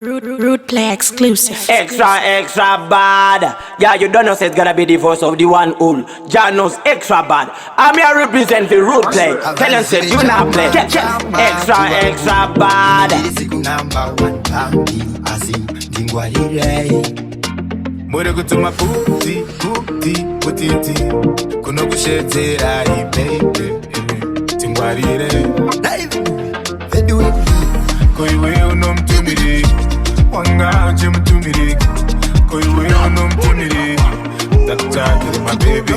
Root play exclusive. Extra bad. Yeah, you don't know say it's gonna be the voice of the one who Janos extra bad. I'm here represent the root play. Tell them say you not play. Extra bad. More kutuma puti kuno kushetera baby tingwarire koiwe unomtumiri wanga chimtumiri koiwe unomtumiri takutaki my baby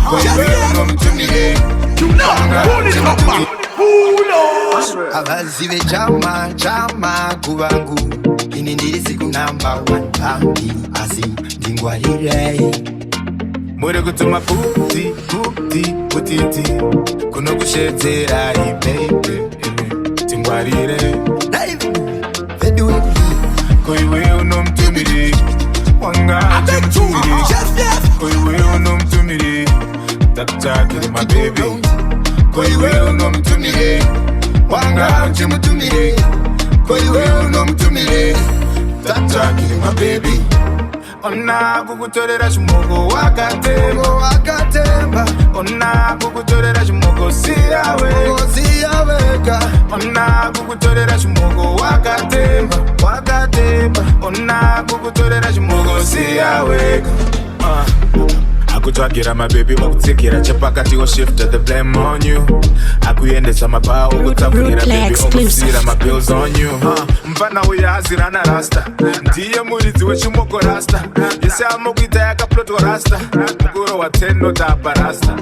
koiwe unomtumiri wanga chimtumiri abazive chama kuvangu ini ndiri siku number 1 pambi asi ndingwarire more kutuma puti kuno kushetera baby tingwarire koiwe unomtumiri wanga chimtumiri koiwe unomtumiri takutaki my baby koiwe unomtumiri wanga chimtumiri koiwe unomtumiri takutaki my baby ona kukutorera chimoko wakatemba ona kukutorera chimoko siyaweka ona kukutorera chimoko wakatemba ona kukutorera chimoko siyaweka Akutwagira my baby wakutsikira chapakati wo shift the blame on you akuyendesa mabawo kutafugira baby okusira my bills on you mpana uyazirana rasta ndiye muridzi wechimoko rasta yese amokuita yakaploto rasta mukuro wa 10 notapa rasta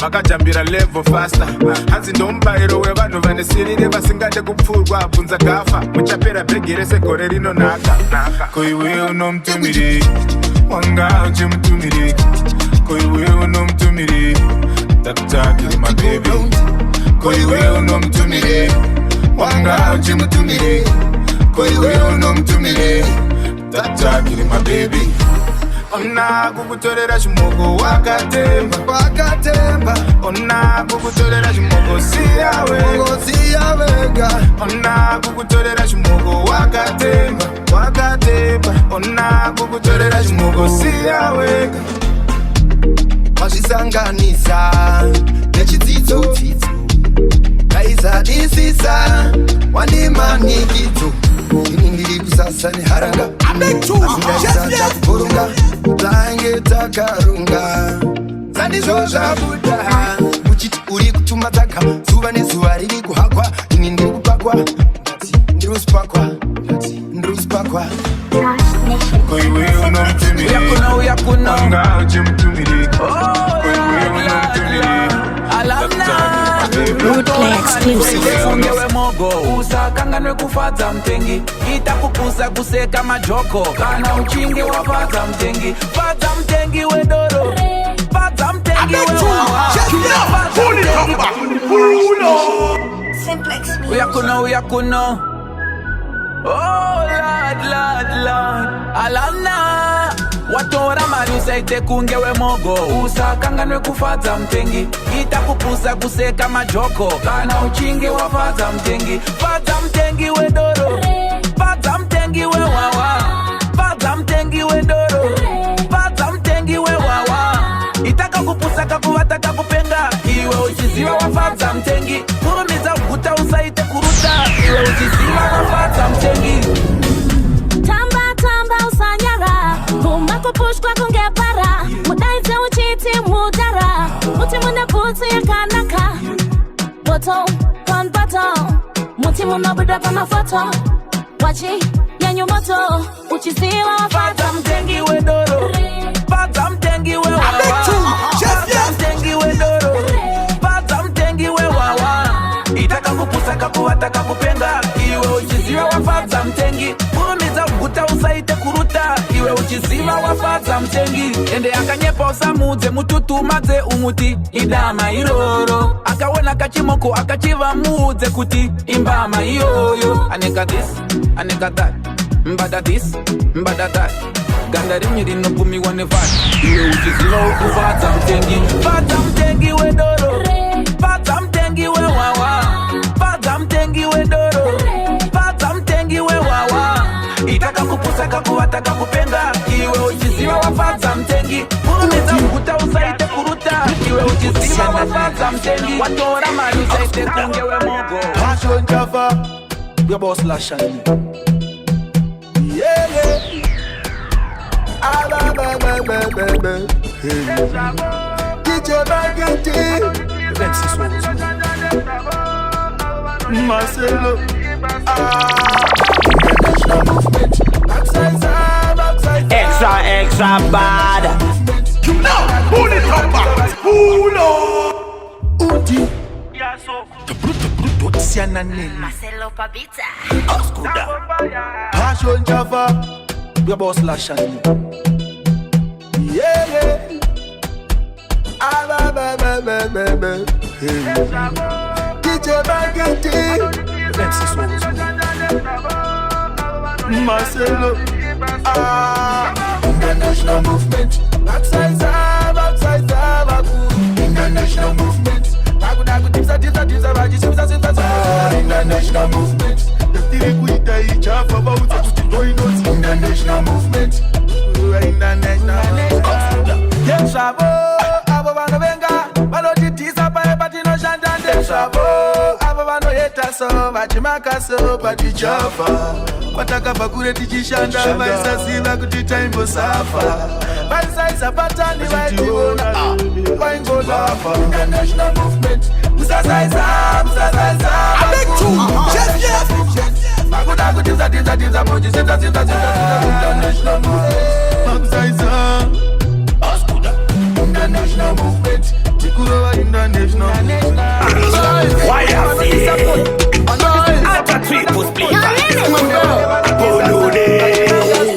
makajambira level faster hanzi ndombairo wevanhu vanesirire vasingade kupfurwa bvunza gafa muchapera bhegi rese gore rinonaka koiwe unomtumiri wanga chimtumiri koiwe unomtumiri takutaki my baby koiwe unomtumiri wanga chimtumiri koiwe unomtumiri takutaki my baby ona kukutorera chimoko wakatemba ona kukutorera chimoko siyaweka ona kukutorera chimoko wakatemba ona kukutorera chimoko siyaweka wazvisanganisa nechidzidzo kaizadisisa wandimanikidzo ini ndiri kusasa neharanga asingaisata kuburunga tange takarunga zandizvo zvabuda uchiti uri kutuma taka zuva nezuva riri kuhakwa ini ndiri kupakwa ndiri kusipakwa koiwe unomtumiri wanga uchimtumiri koiwe unomtumiri Root play exclusive. Ungewe mogo usakanganwe kufadza mtengi itakupusa kuseka majoko kana uchinge wafadza mtengi fadza mtengi wedoro fadza mtengi wewawa uyakuno oh lad alana watora mari usaite kungewe mogo usakanganwe kufadza mtengi itakupusa kuseka majoko kana uchinge wafadza mtengi fadza mtengi wedoro fadza mtengi wewawa fadza mtengi wedoro fadza mtengi wewawa itaka kupusa kakuvata kakupenga iwe uchiziva wafadza mtengi kurumidza kuguta usaite kuruta iwe uchiziva wafadza mtengi tamba usanyara kumakupushwa kungebara mudaidze uchiti mudara muti mune bhutsu yakanaka boto one bottle muti munobuda pamafoto wachi yanyumoto uchiziva wafadza mtengi wedoro fadza mtengi wewawa fadza mtengi wedoro fadza mtengi wewawa itaka kupusa kakuvata kakupenga iwe uchiziva wafadza mtengi kurumidza kuguta usaite kuruta iwe uchiziva wafadza mtengi ende akanyepa usamudze mututumadze umuti idama iroro akaona kachimoko akachiva muudze kuti imbama iyoyo aneka this aneka that mbada this mbada that ganda rimwe rinopumiwa nevati iwe uchiziva ukufadza mtengi fadza mtengi wedoro fadza mtengi wewawa fadza mtengi wedoro fadza mtengi wewawa saka kuwataka kupenga. Iwe uchiziwa wafadza mtengi Urumeza ukuta usaite kuruta. Iwe uchiziwa wafadza mtengi Watora mali usaite kungewe mogo. Passion Java your boss Lashan. Yeah, yeah. DJ Bagatti Marcelo Extra bad. You know, pull it up back. Pull up. Uti. Bruto Tiana Nene. Marcelo Pabita. Oscuda. Passion Java your boss Lashan. Yeah, yeah. DJ Bagatti Marcelo International movement Outside International movement International movement International movement Yes, Chavo, Abovano Venga, Balotisa, Patino Shantan, Chavo, Abovano Yetaso, Machimakaso, Patichava, Pataka Bakure Tichishanda, Vaisa Sila, Kuti Time Safa, Vaisa Sapatani, Vaitiona, Vaingo Lava, International movement, Musasaisa, I make two, yes, Makudaku, Tiza, Moji, International movement, International movement, International Why I see after three post please.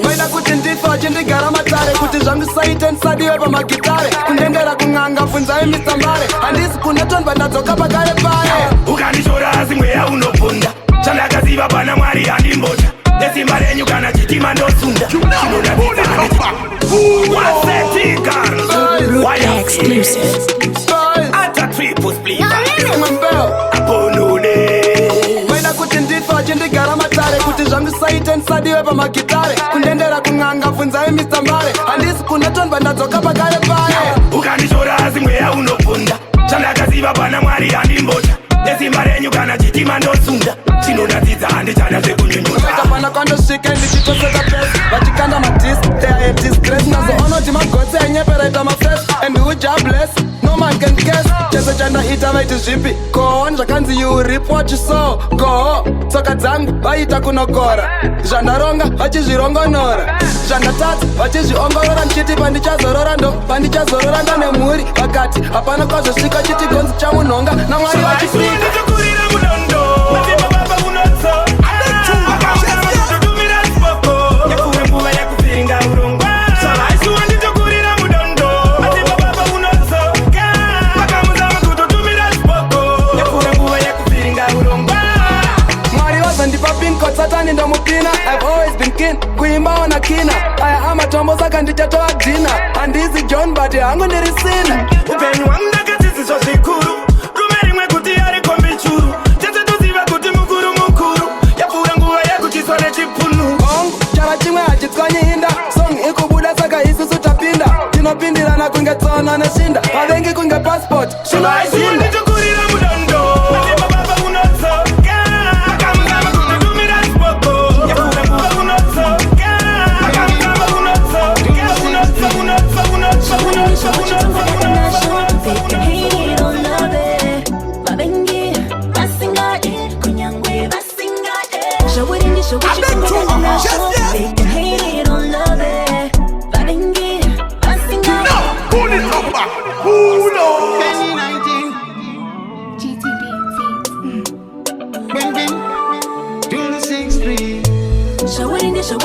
Maina kuti ndifa chindigara matare kuti zvangu saite nsadiwe pamagitare kundendera kung'anga funzai mistambare handisi kunetonba ndadzoka pakare pare ukandishora asi mweya unopfunda chandakaziva pana mwari handimbota nesimba renyu kana chitima ndosunda Rootplay exclusive. after three post please. Maina kuti ndifa chindigara matare kuti zvangu saite nsadiwe pamagitare kundendera kung'anga funzai mistambare handisi kunetonba ndadzoka pakare pare ukandishora asi mweya unopfunda chandakaziva pana mwari handimbota nesimba renyu kana chitima ndosunda chinonatidza handichada zvekunyunyuta kapana kwandosvika ndichitoseka pesi vachikanda madis they are a disgrace nazoonoti magotsi anyeperaita mafes and who jobless no man can guess chese chandaita vaiti zvipi kohon zvakanzi you rip what you sow goho tsoka dzangu vaita kunokora zvandaronga vachizvirongonora zvandatadza vachizviongorora ndichiti pandichazorora ndo pandichazorora ndanemhuri vakati hapana kwazvosvika chiti-Gonzi chamunhonga namwari vachisika Satani ndo mupina, I've always been keen kuimba ona kina, aya ama tombo saka ndichatoa dina handizi John but yangu nirisina upenyu wangu ndakatiziswa zvikuru rumeri mwe kuti yari kombichuru tese tuziva kuti mukuru yapfuura nguva yekuchiswa nechipunu Bongo, chara chimwe hachitswanyi hinda song ikubuda saka isusu tapinda tinopindirana kunge tsona neshinda vavengi kunge passport shino aishinda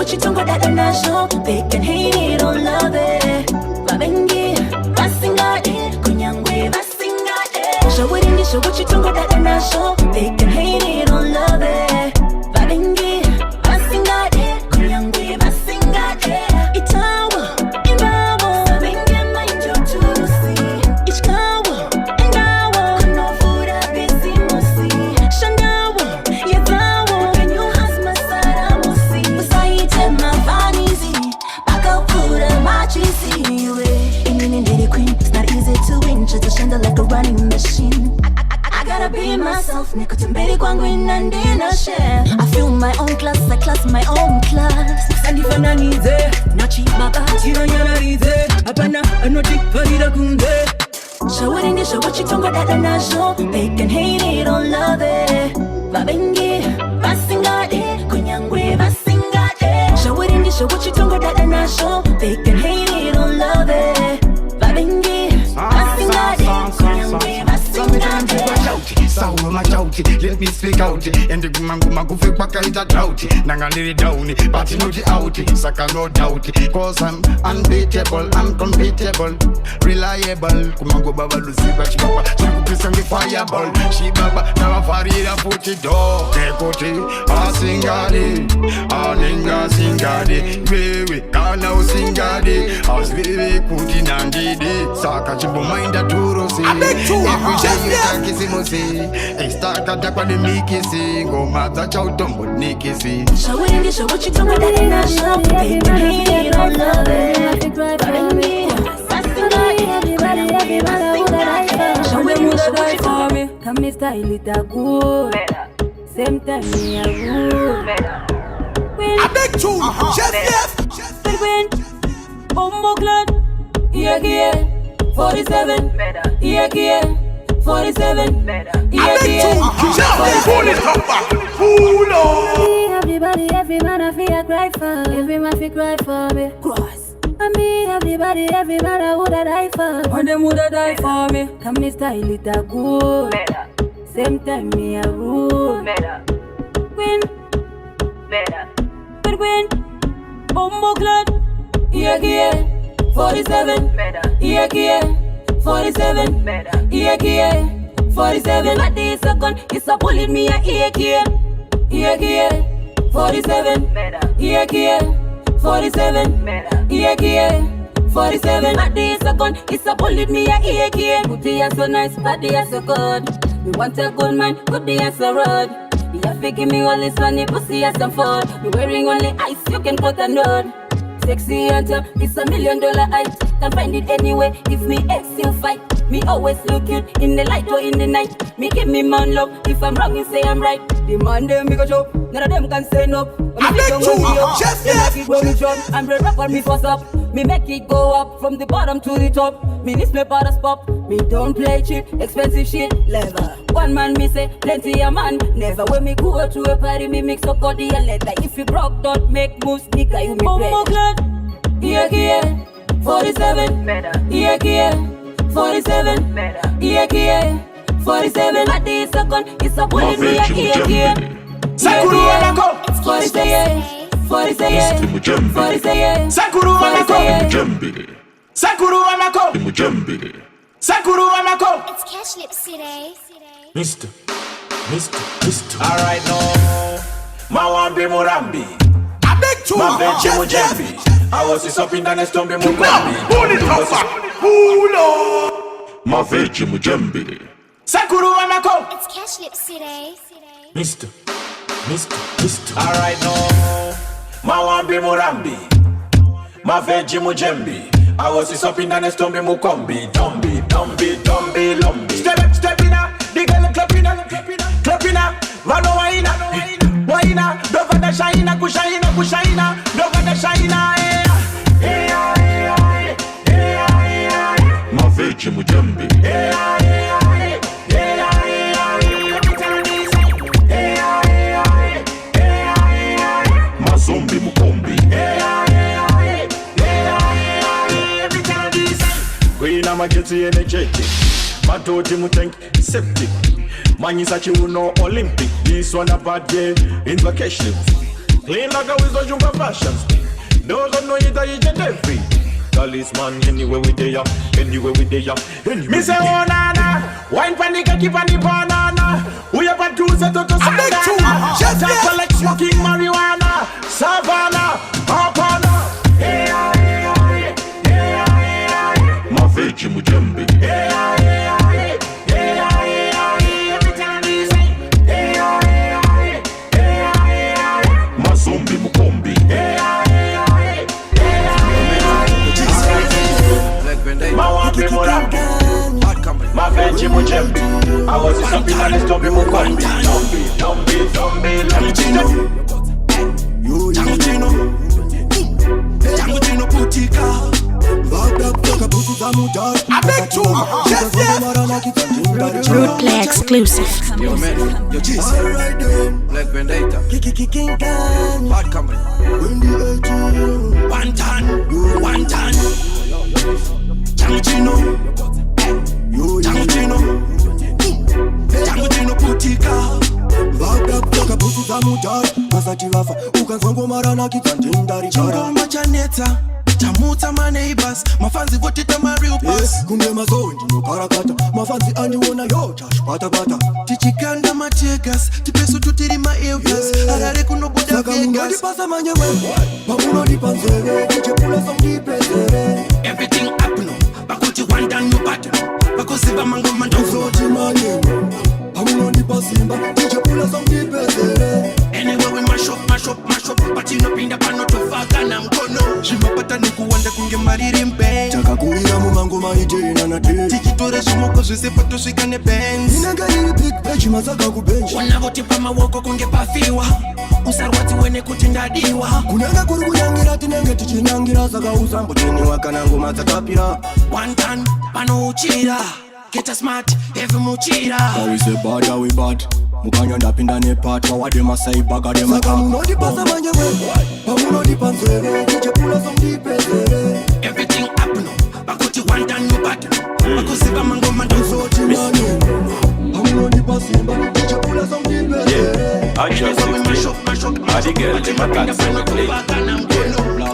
What you talking about that national? They can hate it or love it. Babengi, basinga it, kunyangwe basinga it. Show it in the show. What you talking about that national? They can hate it or love it. Babengi, basinga it, kunyangwe basinga it. Itawa, imbawa, babengi mind your tusi. Ichkawa, endawa, no food up is imosi. Shandawa, yedawa, can you has masara musi? Usaite mavani. Nikutembele kwangu inandina share. I feel my own class, I class my own class. Sandifana nize, nachi baba, tiro yana nize. Apana, anoti parida kunde. Show it in the show what you talking about that and I show. They can hate it, don't love it. Babengi, basingade, kunyangwe basingade. Show it in the show what you talking about that and I show. They can hate it, don't love it. Babengi, basingade, kunyangwe basingade. Sour my chouty, let me speak out. And the guma go fake back at droughty. Nanga lay down, but you know the outy. Saka no doubt, cause I'm unbeatable, uncompatible, reliable. Kuma go baba lucy, but she baba, she go piss on the fireball. She baba, now a farida put it door. Kekote, a singade, a ninga singade. Wewe, kana o singade. As wewe kuti nandide. Saka chimbo mind a turo se. Every day you can kiss him say. Start at the Mickey sing. Go mother chow dumbo Nicky sing. Show it in the show what you talking about that and I show. They can hate it, don't love it. Babengi, basingade, Everybody would die for me. Come me style it a good. Same time me a good. I beg you, just left. Win, Bombo Clan, yeah, 47, yeah, 47, Everybody, every man I feel a cry for. Every man feel cry for me. Cross. And me, everybody, every man I woulda die for. When them woulda die for me. Come me style it a good. Same time me a rule. Win, win, Bombo Clan, yeah, 47, yeah, 47, yeah, 47. But this a gun, it's a bullet me a yeah, 47, yeah, 47, yeah, 47. But this a gun, it's a bullet me a yeah. Booty is so nice, body is so good. We want a good man, good day as a road. You have to give me all this money, pussy as some food. You wearing only ice, you can cut a node. Sexy hunter, it's $1 million height. Can find it anyway, if me ex you fight. Me always look cute, in the light or in the night. Me give me man love, if I'm wrong you say I'm right. The man them me go show, none of them can say no. I beg you, just left. I'm the rapper, me fuss up. Me make it go up, from the bottom to the top. Me list me powder pop. Me don't play cheap, expensive shit, leather. One man me say, plenty a man. Never when me go to a party, me mix up body and leather. If you broke, don't make moves, nigga, you me Bombo Clan, yeah, 47, yeah, 47, yeah, 47. But this a gun, it's a bullet, me a yeah. Sakuru Amako, 47, 47, Sakuru Amako, Sakuru Amako, Sakuru Amako. It's Cash Lips today. Mister. Alright now, my one be Murambi. I beg you, My veg just Mujambi. left. I was his up in the nest on the Now, pull it up, pull up. My veg Mujambi. Sakuru Amako. It's Cash Lips today. Mister. Alright now, my one be Murambi. My veg Mujambi. I was his up in the nest on the Mukombi. Dumbi, lumbi. Step in, the girl clap in, Vano waina, dova da shaina, kushaina, dova da shaina, My veg Mujambi. My zombie Mukombi. Queen Amageti energetic, Matoti Mutank septic. Mani sachi uno Olympic. This one a bad day in vacation. Clean like a wizard jumpa fashions. Those don't know it is every. Talisman anywhere we there. Me say oh nana, wine panika keep on the banana. We have a two set to Savannah. Just like smoking marijuana. Savannah, Papana. My veg Mujambi. My zombie Mukombi. My one be Murambi. My veg Mujambi. I was it something that is jumping more fun? Jango putika. I beg to yes. Root play exclusive. Yo man, yo cheese. Black Vendetta. King Bad company. One ton. Jango putika. Toka busu za mudari. Masati wafa. Ukanzongo marana kitandindari. Chongo machaneta. Tamuta my neighbors. Mafanzi vote to my real boss. Kunde mazondi no karakata. Mafanzi andi wona yo chash pata. Tichikanda mategas. Tipeso tutiri my areas. Arare kuno buda Vegas. Pasa manyewe. Pamuno di panzere. Keche pula som di prezere. Everything happen. Bakuti wanda no battle. Bakusiba mango mandozo. Zoti manyewe. Pamuno di pasimba. Keche pula som di prezere. Anyway we mash up. But you no pinda pano to fuck and I'm gonna. Shimapata nikuwanda kunge mariri mbe. Chaka kuira mumango maiteri na te. Tikitore shumoko zwisepa tushikane Benz. Inaga iri big page masaka kubench. Wanavoti pa mawoko kunge pafiwa. Usarwati wene kutindadiwa. Kunanga kuri kuyangira tinenge tichinangira saka usambo teni wakanango matsatapira. One time pano uchira. Get a smart every muchira. How is a bad how we bad. Mukanya ndapinda nepart wawade masai baga de mata. Munodi pasa manyewe. Pamunodi panzere. Keche pula som di prezere. Everything happen. Bakuti wanda no battle. Bakusiba mango mandozo. Timane. Pamunodi pasimba. Keche pula som di prezere. I just 16. I the girl them attack so we clean.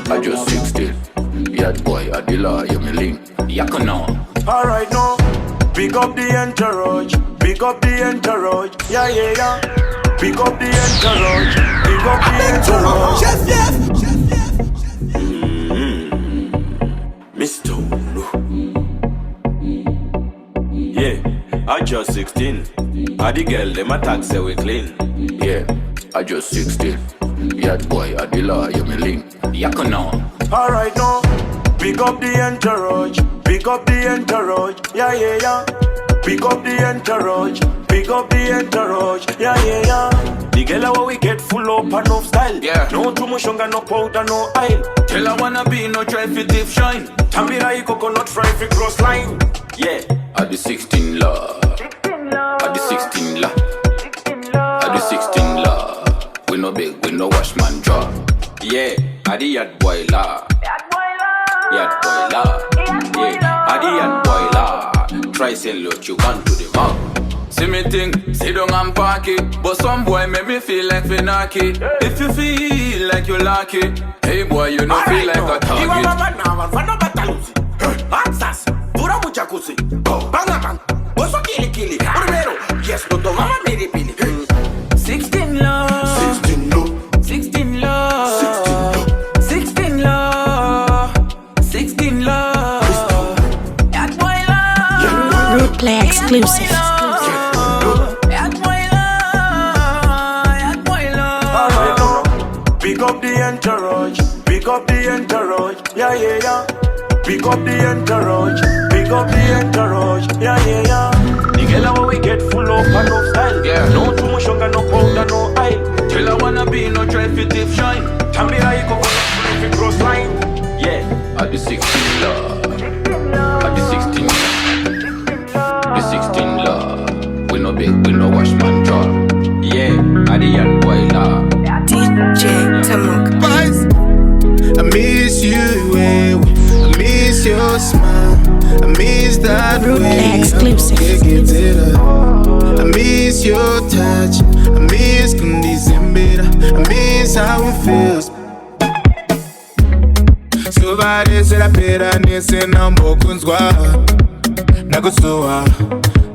I just 16. Yard boy, I the law, you me link. Yakano. Alright now, pick up the entourage. Pick up the entourage. Yeah. Pick up the entourage. Pick up the entourage. Yes. Mr. Yeah, I just 16. I the girl them attack so we clean. Yeah, I just 16. Yard boy, I the law, you me link. Yakano. Alright now, pick up the entourage. Pick up the entourage. Yeah. Pick up the entourage. Pick up the entourage. Yeah. The girl how we get full up and no style. Yeah. No too much sugar, no powder, no oil. Tell her wanna be no try fit deep shine. Tambira coconut fry fi cross line. Yeah, I the 16 law. I the 16 law. I the 16 law. We no big, we no wash man jaw. Yeah, I the yard boy law. Yard boy law. Yeah, I the yard boy law. Try sell what you want to the mouth. See me think, sit down and park it. But some boy make me feel like Finaki. If you feel like you like it, hey boy, you don't feel like a target. Ansas, pura mucha cusi. Bang, boso kili. Primero, yes, no toma miri pili. 16 law. 16 no. 16 law. 16 law. 16 law. Yard boy law. Root play exclusive. Pick up the entourage. Pick up the entourage. Yeah. Pick up the entourage. Pick up the entourage. Yeah. The girl how we get full up and no style. Yeah. No too much sugar, no powder, no oil. Tell her wanna be no try fit deep shine. Tambira coconut fi cross line. Yeah, I the 16 law. I the 16 law. The 16 law. We no big, we no wash man jaw. Yeah, I the yard boy law. DJ Tamok. I miss you, I miss your smile, I miss that way. Exclusive. I miss your touch, I miss Kundizembera, I miss how it feels. So bad is it a pera nese nambo kunzwa Nagusoa,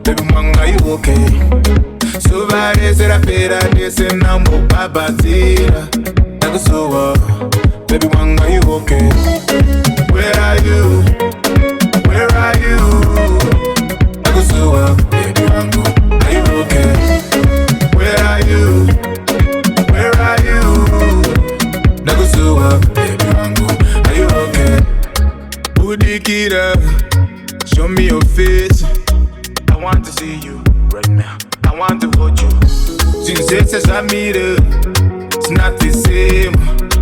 baby manga you okay. So bad is it a pera nese nambo babazira Nagusoa, baby manga you okay. Where are you? Where are you? Nagusoa, baby manga, are you okay? Where are you? Where are you? Nagusoa, baby manga, are you okay? Udikira, show me your face. I want to see you right now. I want to hold you. Since it's a mirror, it's not the same.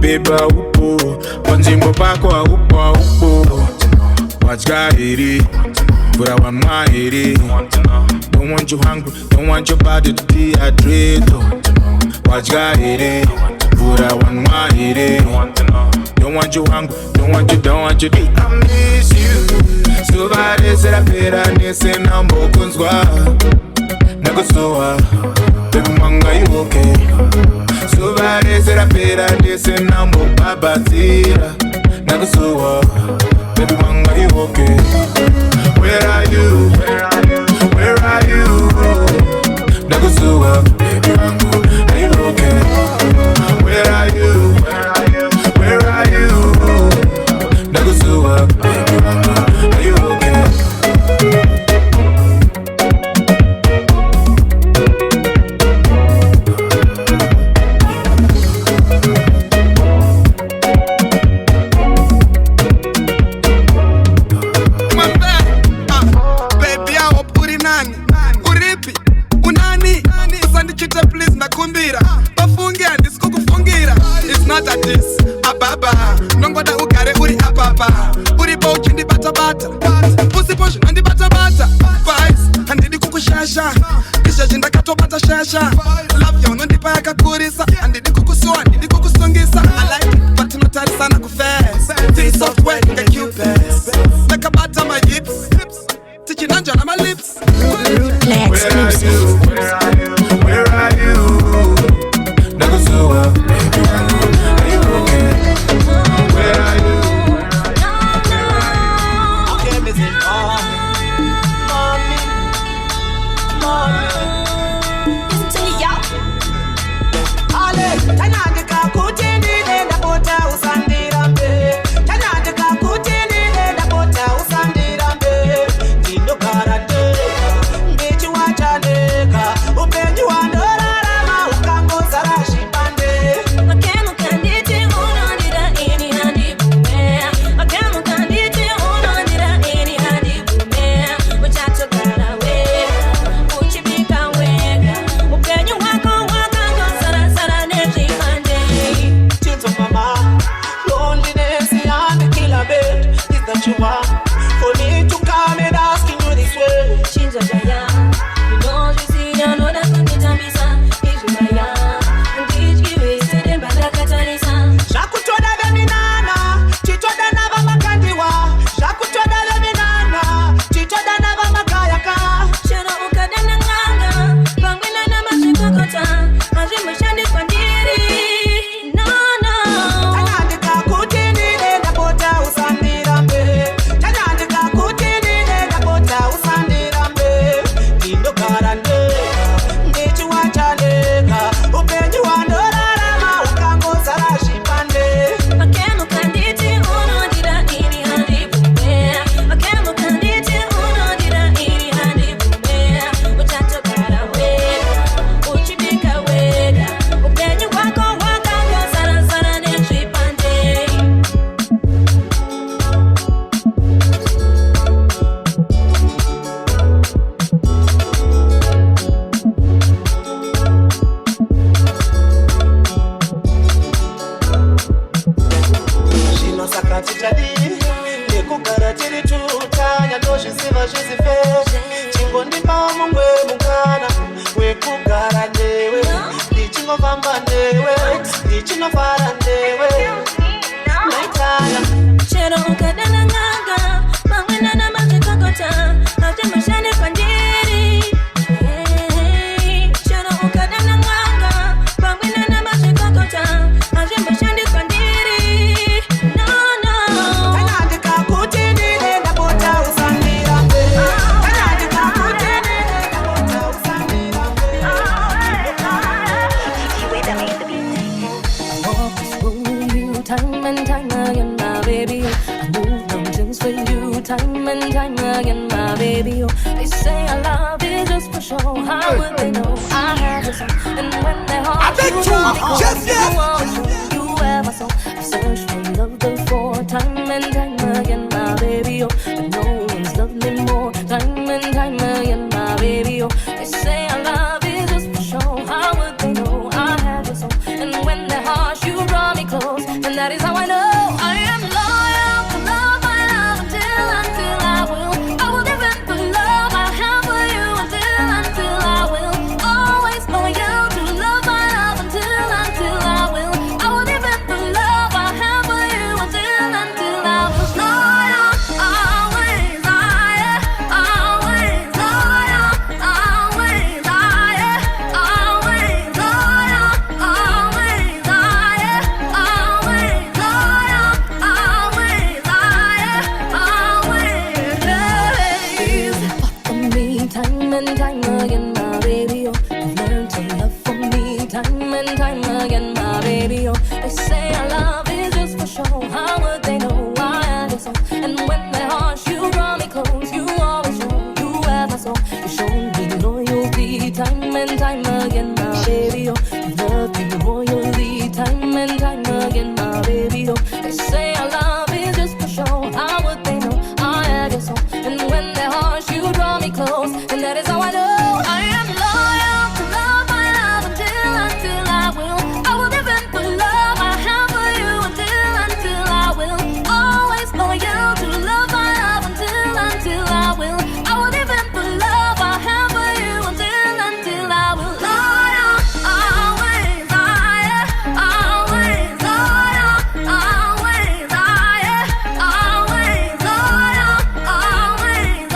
Baby, upo, onjimbo pako upo. Watch guy it, but I want my it. Don't want you hungry, don't want your body to dehydrate. Watch guy it, but I want my it. Don't want you hungry, don't want you. I miss you. So bad is it a better nesse nambo kunzwa. Nagosoa, baby manga you okay? So bad is it a better nesse nambo babatira. Nagosoa, baby manga you okay? Where are you? Where are you? Nagosoa, baby manga, are you okay? Where are you? Where are you? Nagosoa, baby manga, are you okay? Time and time again, my baby, oh, they say I love you. and that is how I know I am loyal to love my love until I will. I will defend the love I have for you until I will. Always loyal to love my love until I will. I will defend the love I have for you until I will. Loyal, always, always loyal, always, always loyal, always, time and time again, my baby, oh. You've learned to love for me time and time again, my baby, oh. They say our love is just for show. How would they know why I do so? And when they're harsh, you draw me close. You always show you have my soul. You show me loyalty time and time again, my baby, oh. You've loved me royally time and time again, my baby, oh. They say our love is just for show. How would they know I have your soul? And when they're harsh, you draw me close. And that is how I know I am loyal to love my love until I will. I will defend the love I have for you until I will. Always loyal to love my love until I will. I will defend the love I have for you until I will. Loyal, always, always loyal, always, always loyal, always,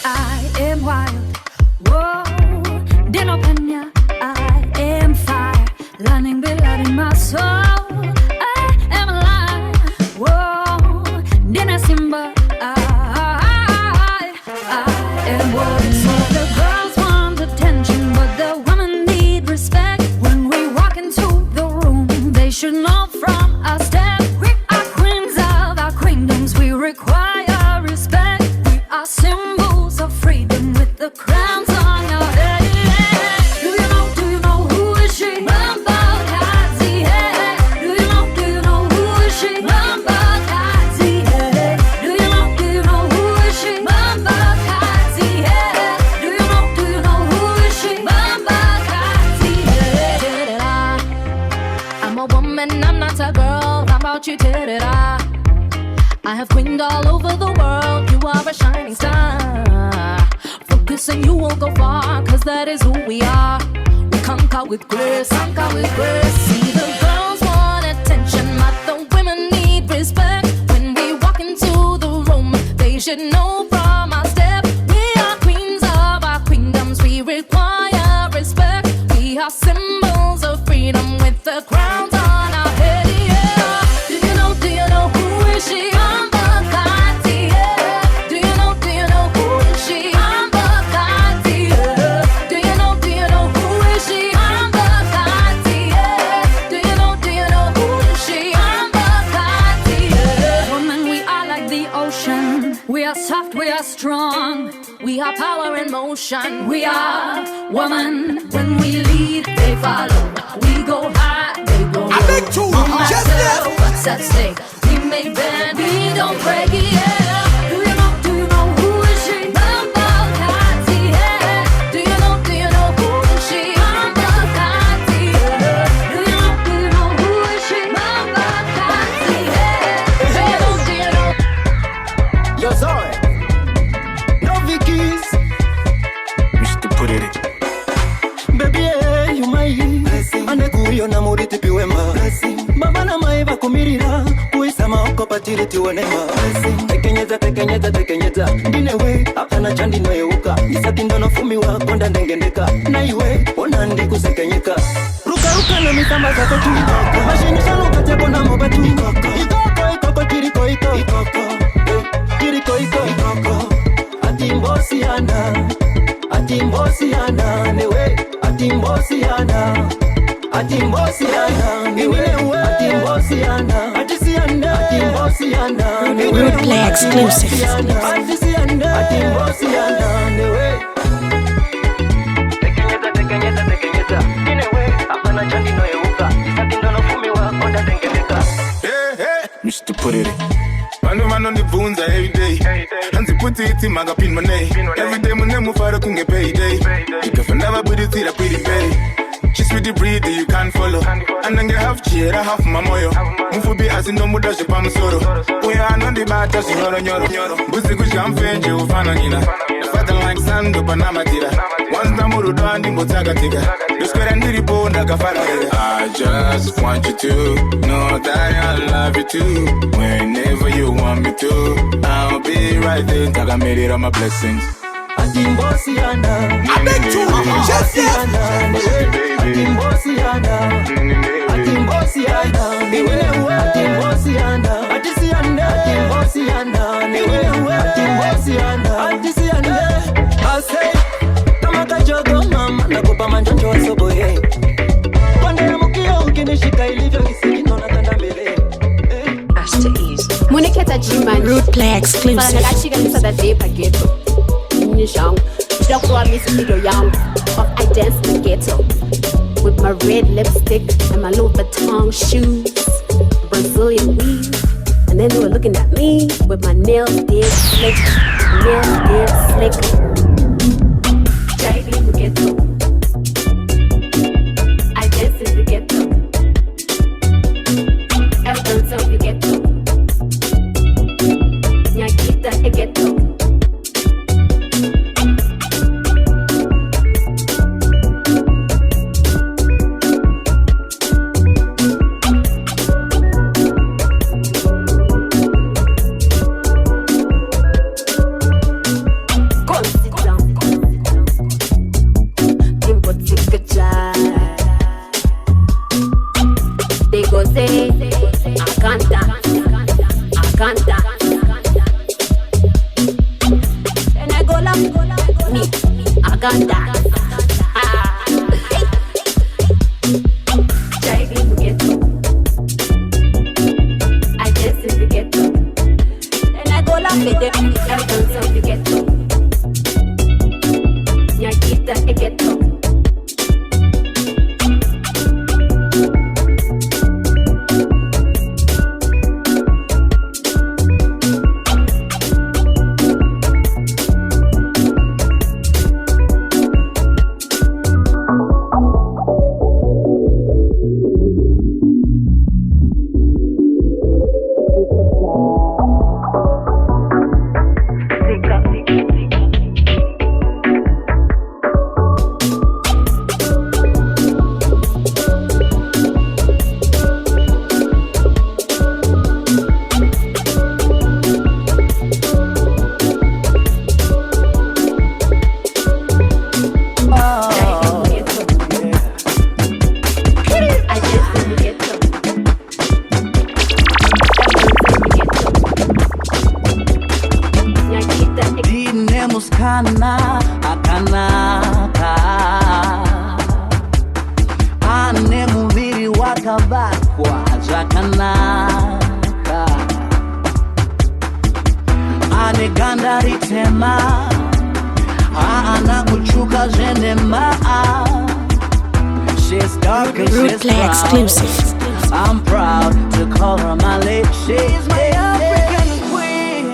I am wild, whoa, Dino Pena, I am fire, learning blood in my soul. I am alive, whoa, Dina Simba, I am what the girls want attention, but the women need respect. When we walk into the room, they should know from our step. We are queens of our queendoms, we require respect. We are symbols of freedom with the crowns on our head. Do you know who is she? Mambakazi, hey. Do you know who is she? Mambakazi, hey. Do you know who is she? Mambakazi, hey. Do you know who is she? Mambakazi, hey. I'm a woman, I'm not a girl. How about you, da-da-da? I have queened all over the world. You are a shining star. Focus and you won't go far, cause that is who we are. We conquer with grace, conquer with grace. See, the girls want attention, but the women need respect. When we walk into the room, they should know from our step. We are queens of our queendoms, we require respect. We are symbols of freedom with the crowns on our head, yeah. Do you know who is she? Mambakazi, yeah. Do you know who is she? Mambakazi, yeah. Do you know who is she? Mambakazi, yeah. Do you know who is she? Mambakazi, yeah. Woman, we are like the ocean. We are soft, we are strong. We are power in motion. We are woman. When we lead, they follow. We go high, they go low. What's at stake? We may bend, we don't break it, yeah. Do you know who is she? Mambakazi, yeah. Do you know who is she? Mambakazi, yeah. Do you know who is she? Mambakazi, yeah. Do you know? Yo, sorry. No Vicky's. Mr. Put it in. Baby, yeah, you my ane kuyo na muriti piwema mama na maiva kumirira kuisa maoko patiri tiwonema tekenyeza ndinewe apana chandi noyeuka isati ndono fumi wako ndandengendeka na iwe ona ndi kusekenyeka ruka na mitamba zako tu mashini shaluka teko na mobatu ikoko kiriko Atimbosiana newe Atimbosiana Atimbosiana newe Atimbosiana Atisiana Rude Play exclusive. Mr. Put it man on the bones every day. And the put it in my pin money. Every day my name for a payday. You can never put it in a pretty bay. She's with the breed that you can't follow. And then you have cheer, I have my moyo. Move for be as in no more dash palm soro. We are not the bad touch yoro yoro. Busi kush am fenje ufana nina. The father like sand up Panama tira. Once the muru do and the taga tiga. The square and the bone like a father. I just want you to know that I love you too. Whenever you want me to, I'll be right there. Taga made it all my blessings. I bet you, Rude Play exclusive. Don't call me studio young, but I dance in the ghetto with my red lipstick and my Louis Vuitton shoes, Brazilian weave, and then they were looking at me with my nails did slick, Driving in the ghetto, I dance in the ghetto, everything's in the ghetto, Nyakita e ghetto. Rude Play exclusive. I'm proud to call her my lady. She's my African queen.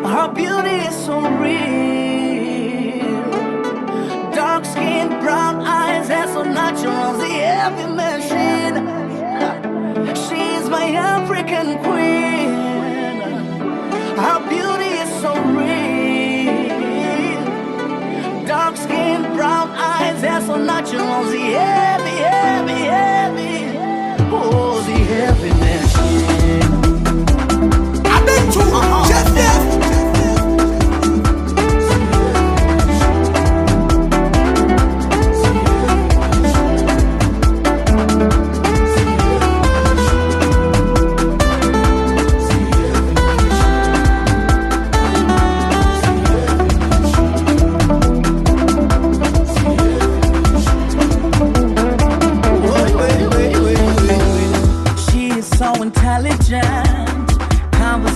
Her beauty is so real. Dark skin, brown eyes, and so natural, the heavy machine. She's my African queen. Her beauty is so real. Dark skin, brown eyes, and so natural, the heavy, heavy, heavy. Oh, the heavy machine.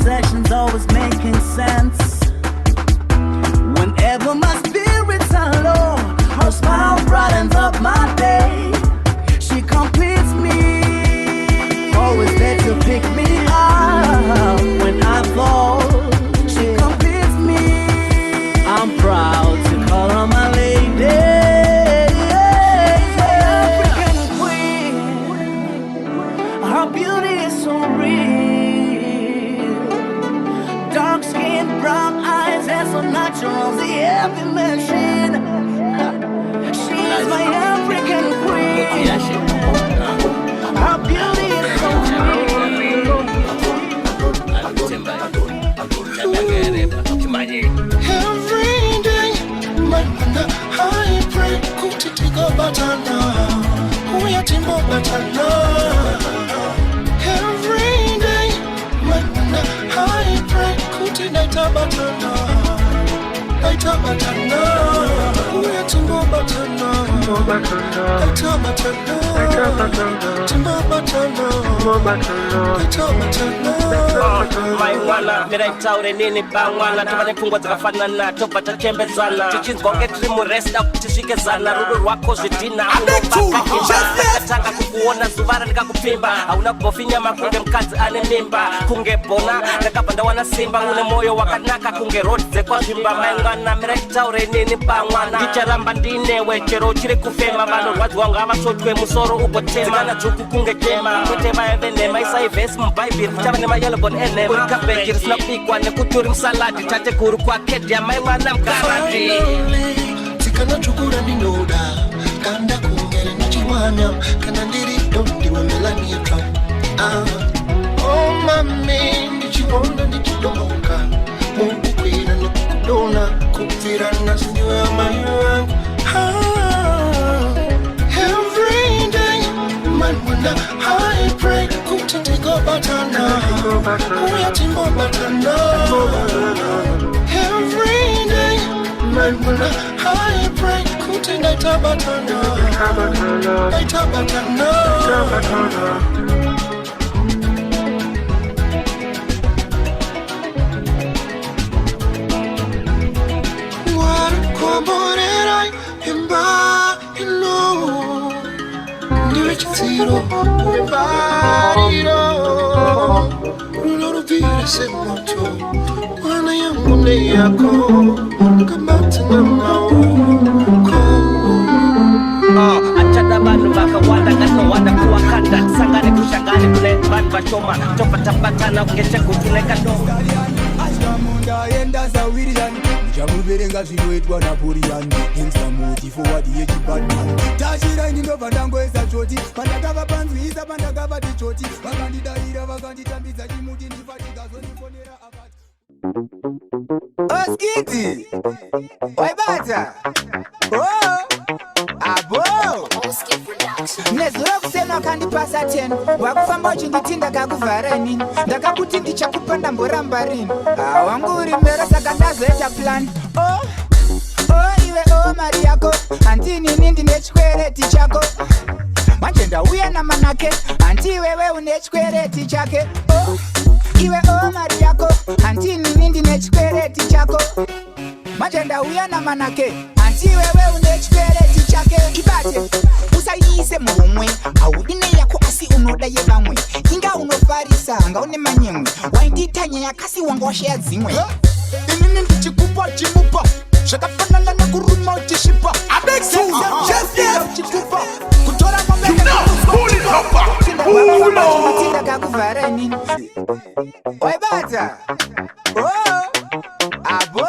conversations always making sense. Whenever my spirits are low, her smile brightens up my day. She completes me, always there to pick me up when I fall. She completes me, I'm proud to call her my lady. Her beauty is so real. Dark skin, brown eyes, and so natural, the heavy machine. She is my African queen. Her beauty is so real. Every day, my mother, I pray, kuti tigo batana, uya timbo batana. Every day, my mother, I pray, kuti naita batana, naita batana, uya timbo batana, naita batana, timbo batana, naita batana. Maiwana, miraitaure nini bangwana. Tupane pungwa zikafanana, tupata chembezana. Chichinzwa ngetri muresta kutishikezana. Rudu rwako zidina, unobaka himba. Nakataka kukuona zuvara nikakupimba. Hauna kubofinya makunge mkazi ane mimba. Kunge bona, nakapanda wana simba. Une moyo wakanaka kunge rodze kwa jimba. Maiwana, miraitaure nini bangwana. Gicharamba ndine wechero chiri kufema. Vano rwazi wanga avasotwe musoro upotema. Zikana chuku kunge jema. Kutema evene, maisa ivesi mbaibiri. Chavane mayelo bon ene. Kabekir snapikwa nekuturi msaladi tate kuru kwa kedia maiwana mkarati Tikana chukura ninoda kanda kungere nichiwanya kana ndiri dondi wamelani ya trap Oh mami nichiwona nichidoka Mungu kwina nikudona kutira nasindiwe amayo Every day man wanda I pray kutitigo batana Uya timbo batana Every day man wanda I pray kuti naita batana Naita batana Warukoborerai imba ino Ndiwechitiro imbariro Uloro vire se moto Wana yangu ne yako Kabati na mauko Achada banu baka wada gato wada kuwa kanda Sangane kushangane kule banu bachoma Chopata batana ungeche kutune kadonga Ashamunda yenda za wirian Jamuberenga zinoetwa na purian Insta moti forward yechi batman Tashira inindo vandango esa choti Pandakava panzu isa pandakava tichoti Vakandidaira vakanditambidza chimuti Ndifatiga zonifonera avati Oskiti Waibata Oh Abo Nezura kusena kandipasa 10 Wakufamba uchinditinda kakuvhareni Ndakakuti ndichakupa ndamboramba rini Wangu uri mbera saka ndazoeta plan Oh iwe mari yako Andini ndine chikwereti chako Manje ndauya namanake Anti wewe une chikwereti chake Oh iwe mari yako Andini ndine chikwereti chako Manje ndauya namanake Anti wewe une chikwereti chake Ibate Usayise mumwe Audine yako asi unoda ye bamwe Inga unofarisa Anga une manyemwe Wainditanya yakasi wangoshe ya zimwe Inini ndichikupa chimupa Shakafanana na kuruma uchishipa Abexu Just yes Chikupa Kutora ngombe Pull it up Pull up Tinda kakuvara nini Waibata Oh Abo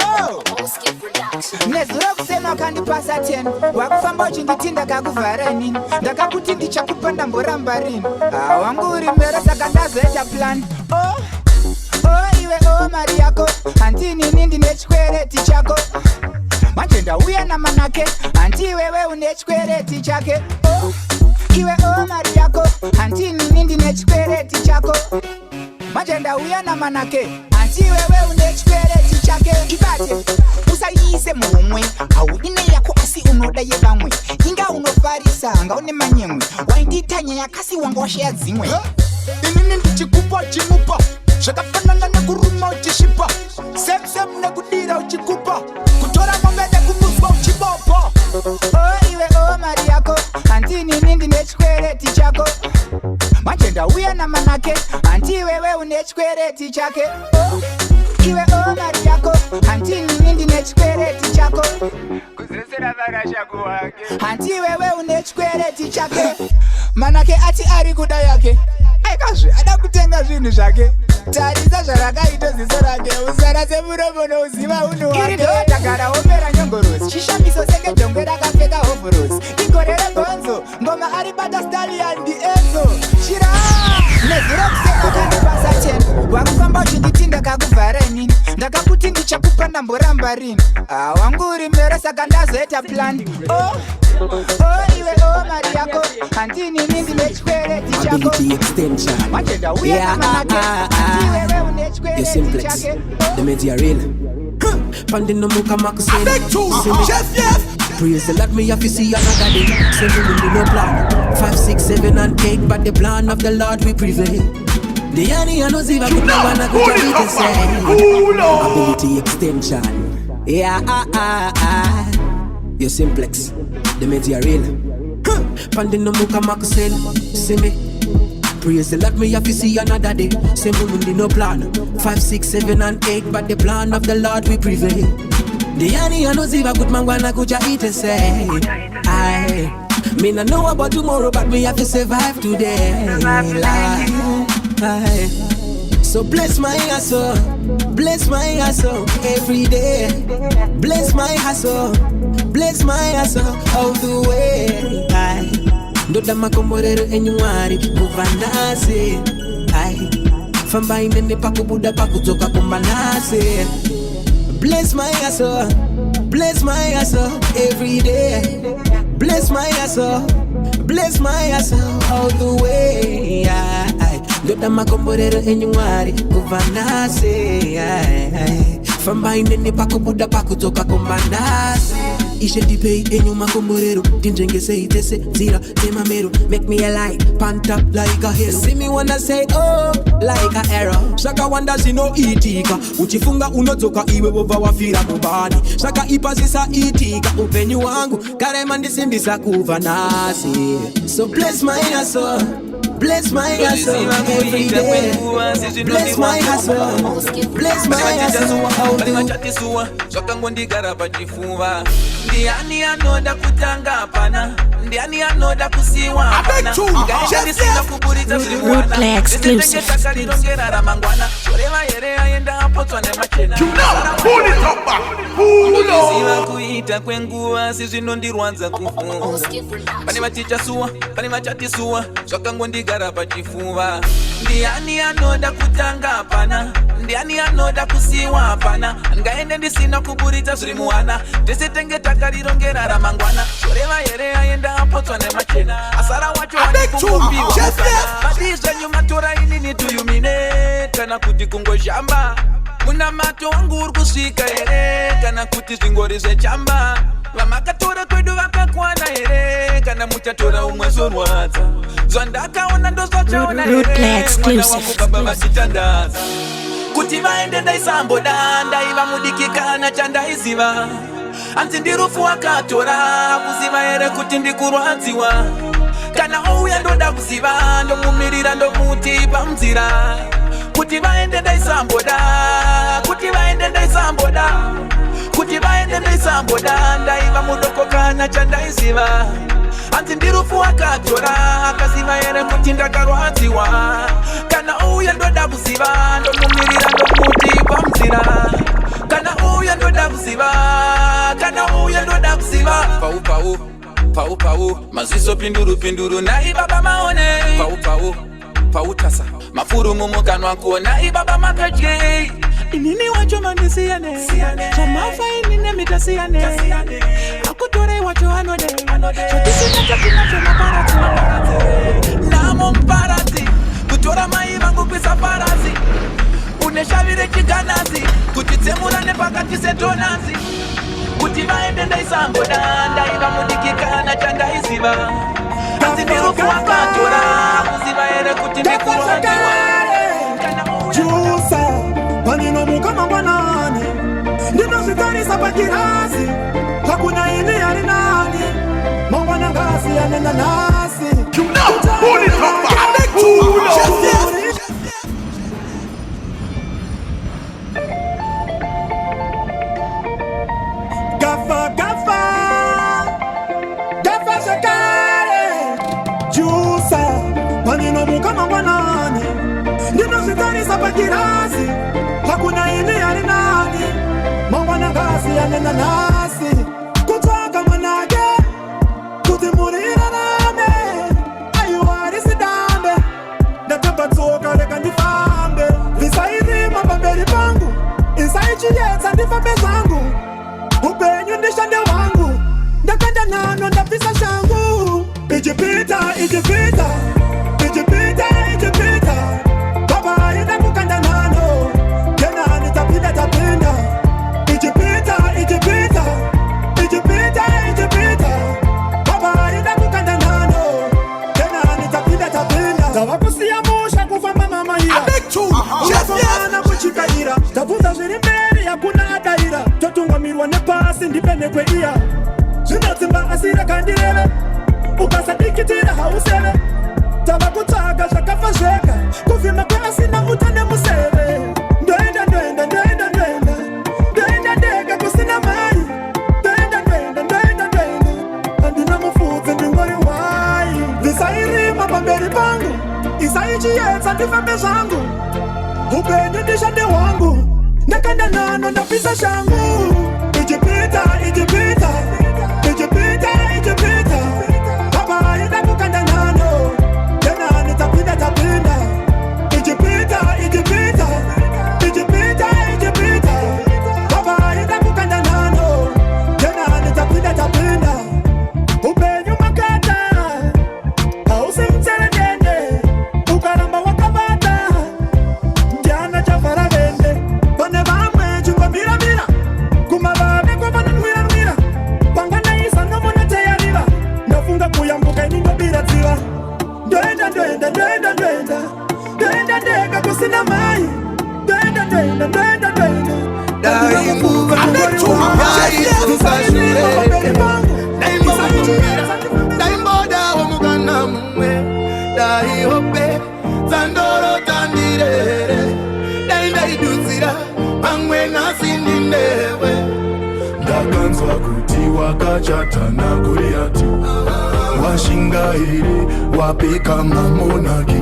Nezura kusema kandipasa 10 Wakufamba uchinditinda kakuvara nini Ndakakuti ndichakupa ndamboramba rini Wangu uri mbera saka ndazoeta plan Oh iwe mari yako Andini ndine chikwereti chako Manje ndauya namanake Anti wewe une chikwereti chake Oh iwe mari yako Andini ndine chikwereti chako Manje ndauya namanake Anti wewe une chikwereti chake Ibate Usayise mumwe Audine yako asi unoda ye bamwe Inga unofarisa Anga une manyemwe Wainditanya yakasi wangoshe ya zimwe Inini ndichikupa chimupa Shakafanana na kuruma kutema uchishipa Sem nekudira uchikupa Kutora ngombe kumuswa uchibopo Oh iwe oh mari yako Antini nindi nechkwereti chako Machenda uya na manake Anti wewe unechkwereti chake Oh iwe oh mari yako Antini nindi nechkwereti chako Kuzesera vakasha kuwake Anti wewe unechkwereti chake Manake ati ari kuda yake Aikazve ada kutenga zvinhu zvake tarisa zvarakaita ziso rake uzara semuromo nouziva unhu wake iri ndodagara opera nyongorosi chishamiso senge jongwe rakapfeka hovhorosi igore regonzo ngoma aribata stalian Enzo shira neziro kuseka kandibasa 10 wakufamba uchinditi ndakakuvhara inini ndakakuti ndichakupa ndamboramba rini wangu uri mero saka ndazoita plan iwe mari yako handini nindi nechkwereti chako matenda uya namanake andiwewe unechkwereti chake the media real pandino muka makuseni praise the Lord, me have to see another day. 7 in the no plan 5, 6, 7 and 8 but the plan of the Lord we prevail. The honey I know Ziva could not wanna go to the say ability extension. You simplex the media real pandino muka makuseni see me. Praise the Lord, me have to see another day. 7 in the no plan 5, 6, 7 and 8 but the plan of the Lord we prevail. The honey I know Ziva good man wanna go to eat and say me not know about tomorrow but me have to survive today. So bless my hustle every day. Bless my hustle all the way. Ndoda makomorero enyuari kuvanase famba inene pakubuda pakutoka kumbanase. Bless my hustle every day. Bless my hustle all the way. Ndoda makomorero enyuari kuvanase famba inene pakubuda pakutoka kumbanase. Ishall pay enyuma komorero tinjenge say itese zira temamero make me a light pant up like a hero. See me wanna say oh like a arrow. Shaka wanda sino itika uchifunga unotoka iwe bova wafira mubani. Shaka ipazisa itika upenyu wangu karema ndisimbisa kuva nasi. So bless my hustle every day. Bless my hustle all the Shaka ngondigara pachifuva. Ndiani anoda kutanga hapana. Ndiani anoda kusiwa hapana. Ngaende sina kuburita ziliwana. Ndetenge takalirongera ramangwana. Choreva yere ayenda hapo twane machena. Pull it up back. Pull up. Siva kuita kwenguwa sizvinondirwadza kufunga. Pane maticha suwa, pane machati suwa. Shaka ngondigara pachifuva. Ndiani anoda kutanga hapana. Ndiani anoda kusiwa hapana. Ngaende ndisina kuburita ziliwana. Ndetenge takalirongera ramangwana. Choreva yere ayenda hapo twane machena. Asara wacho wanikungopiwa. Madisha nyuma tora inini tuyumine. Kana kuti kungo shamba. Muna mato wangu urkuswika here. Kana kuti zingori zechamba. Vamakatora kwedu vakakwana here. Kana muchatora umwezo rwadza. Zvandakaona ndozvachaona here. Mwana wangu baba vachitandaza. Kuti vaende ndaisamboda. Ndaiva mudikikana chandaiziva. Anti ndirufu wakatora. Kuziva here kuti ndikurwadziwa. Kana ouya ndoda kuziva. Ndomumirira ndomuti pamzira. Kuti vaende ndaisamboda. Kuti vaende ndaisamboda. Ndaiva mudoko kana chandaiziva. Anti ndirufu wakatora. Akaziva here kuti ndakarwadziwa. Kana ouya ndoda kuziva. Ndomumirira ndomuti pamzira. Kana ouya ndoda kuziva. Pau maziso pinduru nai baba maone. Pau tasa mafuru mumukanwa kuona ibaba makaje. Inini wacho mandisiane chamafa inine mitasiane akutore wacho anode chatisina chakina choma parati namo mparati kutora mai vangu pisa parasi uneshavire chiganazi kutitsemura nepakati setonazi. Kuti vaende ndaisamboda. Ndaiva mudikikana chandaiziva. Asi ndirufu wakatora. Kuziva here kuti ndikurwadziwa. Jusa, panino sapa kirasi hakuna ile ya nani mama na ngazi ya nasi pull it up gafa shakare jusa manino mukama mwanani nino sitani sapa kirasi hakuna ile ya nani mama na ngazi ya nasi kutoka manage kutimurira name ayuari sidambe natamba toka leka nifambe visairi mabamberi pangu insaichi yetsa ndifambe zangu upenyu ndishande wangu ndakanda nano ndapisa shangu ijipita baba ina kukanda nano kena nitapinda ijipita baba ina kukanda nano kena nitapinda tawakusia musha kufamba mama hira shafana kuchikaira tavuza zviri mberi yakuna adaira totungamirwa nepasi ndipende kweia zvinotsimba asira kandireve ukasadikitira hauseve tavakutsvaga zvakafa zvega kuvhima kweasina utane museve ndoenda ndega kusina mai ndoenda handina mufudzi ndingori wai ndisairima pamberi pangu isaichiyetsa ndifambe zvangu upenyu ndishande wangu ndakanda nano ndapisa shangu ijipita baba ida kukanda nano tena nitapinda ijipita baba ida kukanda nano tena nitapinda upenyu makata hausimtseredende ukaramba wakabata ndiana chafara vende pane vamwe chingomira kumavave kwavananwira panganaisa nomonateyariva ndafunga kuyambuka inindobira dziva ndoenda ndega kusina mai ndoenda daimboda womugana mumwe daihope zandoro tandirere daidaidudzira pamwe nasindinewe ndakanzwa kuti wakachata na Goliati washingairi wapika mamonaki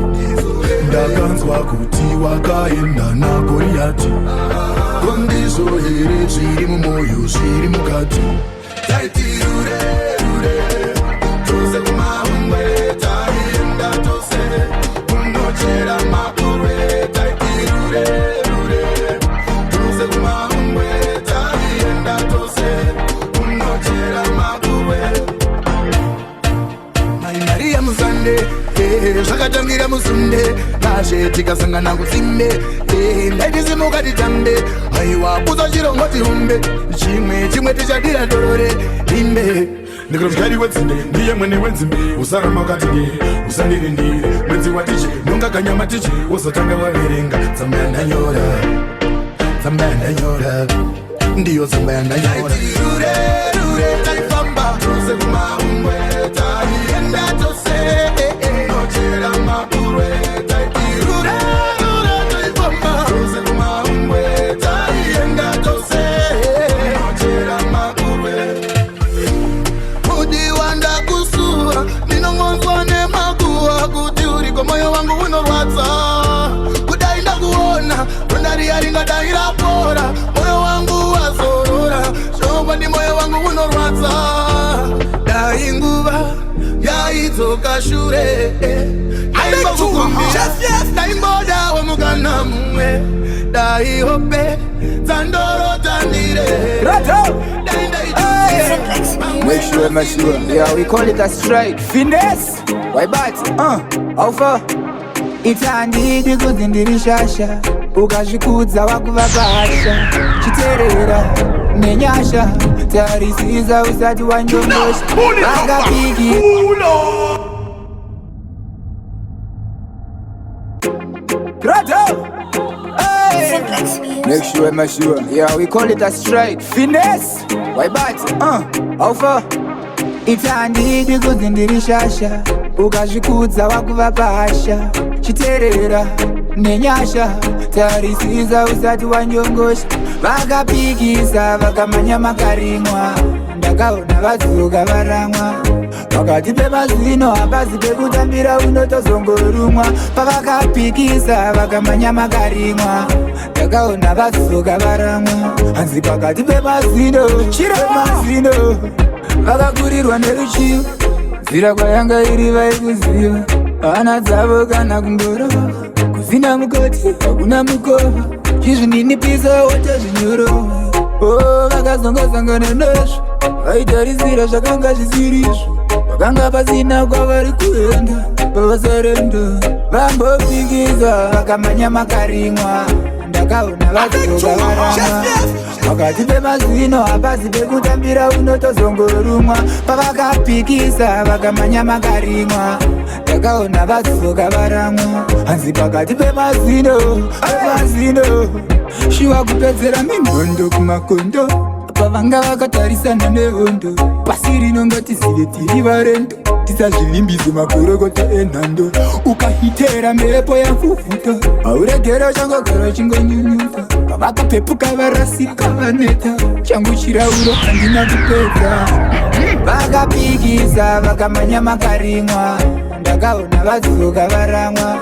ndakanzwa kuti wakaenda na Goliati kondizo here zviri mumoyo zviri mukati taitirure tose kumahungwe taienda tose kunochera makurwe taitirure tose kumahungwe taienda tose kunochera makurwe maimariya muzande zvakatangira musunde nashe tikasangana kusimbe ndaitisimuka titambe aiwa kuza chirongo tiumbe chimwe tichadira dorore rimbe ndikrotyari wedzinde ndiye mwene wenzimbe usaramba katije usandirindire mwedzi watiche nongakanyama tiche wozotanga waverenga tsamba yandanyora ndiyo tsamba yandanyora taifamba tose kumahungwe taienda tose nochera makurwe taitirure taifamba tose kumahungwe taienda tose nochera makurwe mudi wanda kusura ndinongonzwa nemakuwa kuti uriko moyo wangu unorwadza kudai ndakuona rondaria ringadai rapora moyo wangu wazorora shova ndi moyo wangu unorwadza dai nguva yaidzoka shure daimboda womugana mumwe dai hope dzandorotandire Make sure. Yeah, we call it a strike. Finesse. Why bat? How far? Itandidi kuzindirishasha ukazvikudza wakuvakasha chiterera nenyasha tarisiza usati wanjongosha angapiki Grotto! Hey! Make sure, make sure. Yeah, we call it a strike. Finesse. Why bat? How far? Itandidi kuzindirishasha ukazvikudza wakuva pahasha chiterera nenyasha tarisiza usati wanyongosha vakapikisa vakamanya makarimwa ndakaona vadzoka varamwa pakati pemazino hapazi pekutambira unotozongorumwa pavakapikisa vakamanya makarimwa ndakaona vadzoka varamwa hanzi pakati pemazino vakakurirwa neruchivo nzira kwayanga iri vaikuziva hana dzavo kana kungorova kusina mukoti hakuna mukova chizvininipisa watazvinyorova vakazongasangana nazvo vaitarisira zvakanga zvisirizvo vakanga pasina kwavari kuenda pavasarenda vambopikisa vakamanya makarimwa ndakaona vadzoka varamwa pakati pemazino hapazi pekutambira unotozongorumwa pavakapikisa vakamanya makarimwa ndakaona vadzoka varamwa hanzi pakati pemazino shiwa kupedzera mimhondo kumakondo pavanga vakatarisana nehondo pasi rinongatizive tiri varendo tisazvivimbize makorokota enhando ukahitera mhepo yamfufuta hauregera changogara chingonyunyuta pavakapepuka varasika vaneta changu chirauro handina kupedza vakapikisa vakamanya makarimwa ndakaona vadzoka varamwa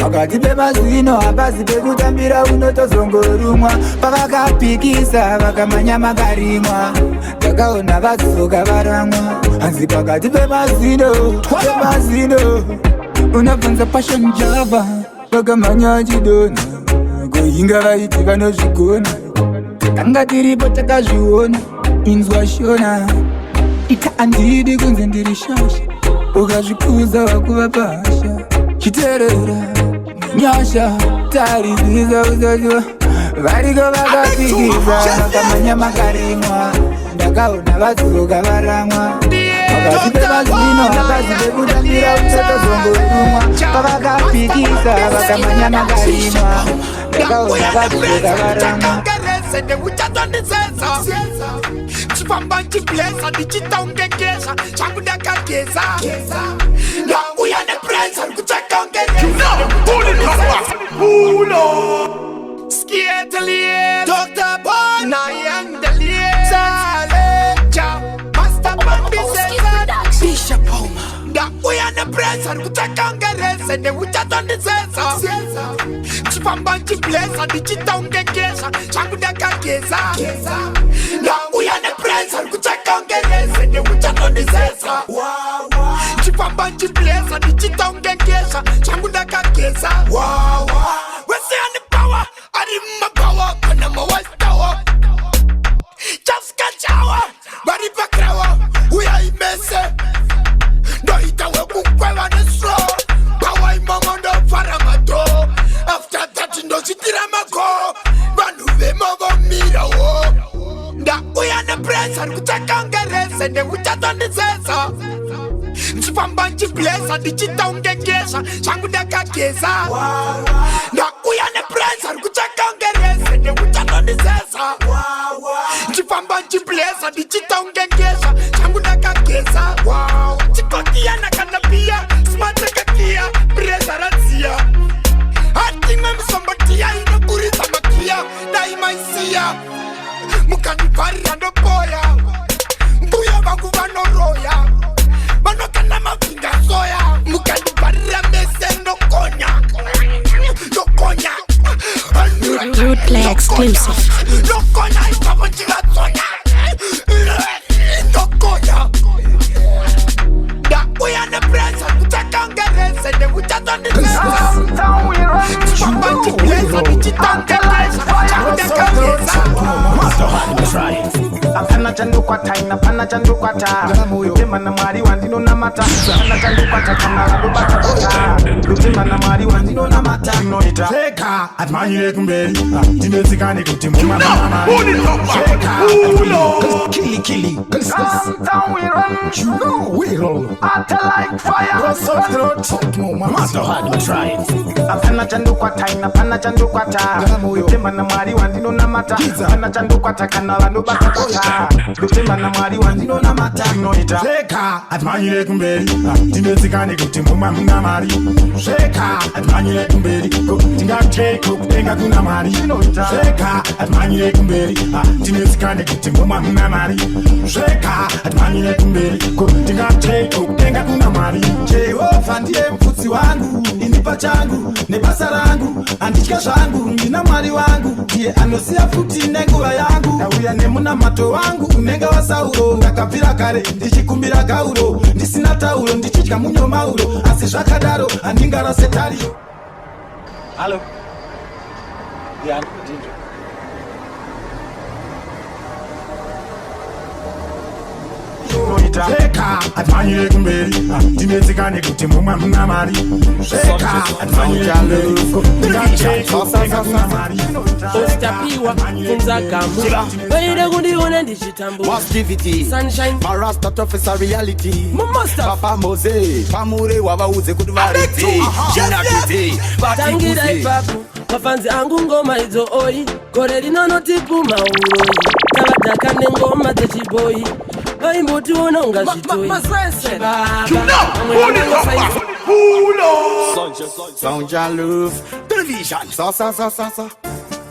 pakati pemazino hapazi pekutambira unotozongorumwa pavakapikisa vakamanya makarimwa ndakaona vadzoka varamwa hanzi pakati pemazino unabvanza passion java vakamanya achidona kuhinga vaiti vanozvigona takanga tiripo takazviona inzwa shona ita andidi kunze ndiri shasha ukazvikuza wakuva pahasha chiterera nyasha tarisiza usaziva variko vakapikisa vakamanya makarimwa ndakaona vadzoka varamwa pakati pemazino hapazi pekutambira utotozongorumwa pavakapikisa vakamanya makarimwa ndakaona vadzoka varamwa chifamba chiblesa ndichitaungengeza changu ndakageza ndauya nepresa ndikuchakaungereza skietelier Dr. Bon nayandelier salecha master bandiseza Bishop Homa ndauya nepresa ndikuchakaungereza ndikuchatondiseza chifamba chiblesa ndichitaungengeza changu ndakageza ndauya nepresa ndikuchakaungereza ndikuchatondiseza chifamba chiblesa ndichitaungengeza changu ndakageza wesiyani power ari mapower kana mawastawa just kachawa bari pakrawa uya imese ndoitawe kukweva nesro power imongondo faramato after that ndochitira mako vanhu vemavomirawo ndauya nepresa ndikuchakaungereza ndikuchatondiseza nchifamba nchiblesa ndichitaungengeza changu ndakageza ndauya nepresa ndikuchakaungereza ndikuchatondiseza nchifamba nchiblesa ndichitaungengeza changu ndakageza chikotiyana kana pia smatekakia presa razia hatimwe misombotiya inokurisa makia daimaisiya mukandiparira ndopoya mbuya vangu vanoroya vanokana mavinga soya mukandiparira mese ndokonya Rude Play exclusive. ndokonya ipavo ndivatsonya ndokonya ndauya nepresa kuchakaungereza ndekuchatondiseza chifamba chiblesa ndichitangereza chakudakageza apana chandukwataina pana apana chandukwata Lutima na mwari wandino na mata Apana chandukwata kana lubata kota Lutima na mwari wandino na mata Noita Sheka atmanyire kumberi Timezikane kuti mumama Sheka Kili Downtown we run we roll Atta like fire What's up throat No mama so hard to try Apana chandukwata apana chandukwata Lutima na mwari wandino na mata Apana chandukwata kana lubata kota Lutima na mwari wandino na mata Noita Sheka atmanyire kumberi Timezikane kuti mumama mari Sheka atmanyire kumberi Tingate kutenga kuna mari Sheka atmanyire kumberi Timezikane kuti mumama mari Sheka atmanyire kumberi Tingate kutenga kuna mari Jehova ndiye mfutsi wangu inipa changu nebasa rangu andika zvangu ndina mwari wangu ndiye anosia futi nenguva yangu ndauya nemuna mato wangu unenga wa Sauro ndakabvira kare ndichikumbira gauro ndisina tauro ndichidya munyo mauro asi zvakadaro handingarase tariro. Hallo. Ja, Ginger. Sheka atmanyire kumberi Timezikane kuti mumama mari Sheka atmanyire kumberi Tingate kutenga kuna mari Ostapiwa funza gamu Weide kundione ndichitambua Sunshine Marasta toughest a reality Papa Mose Pamure wavauze kuti varite Jinakite Tangira ipapu Mafanzi angu ngoma idzo oi Kore rinonotipu mauroi Tavataka nengoma dzechiboi Vaimbuti wona ungazvitoi Sound ya love Television Sa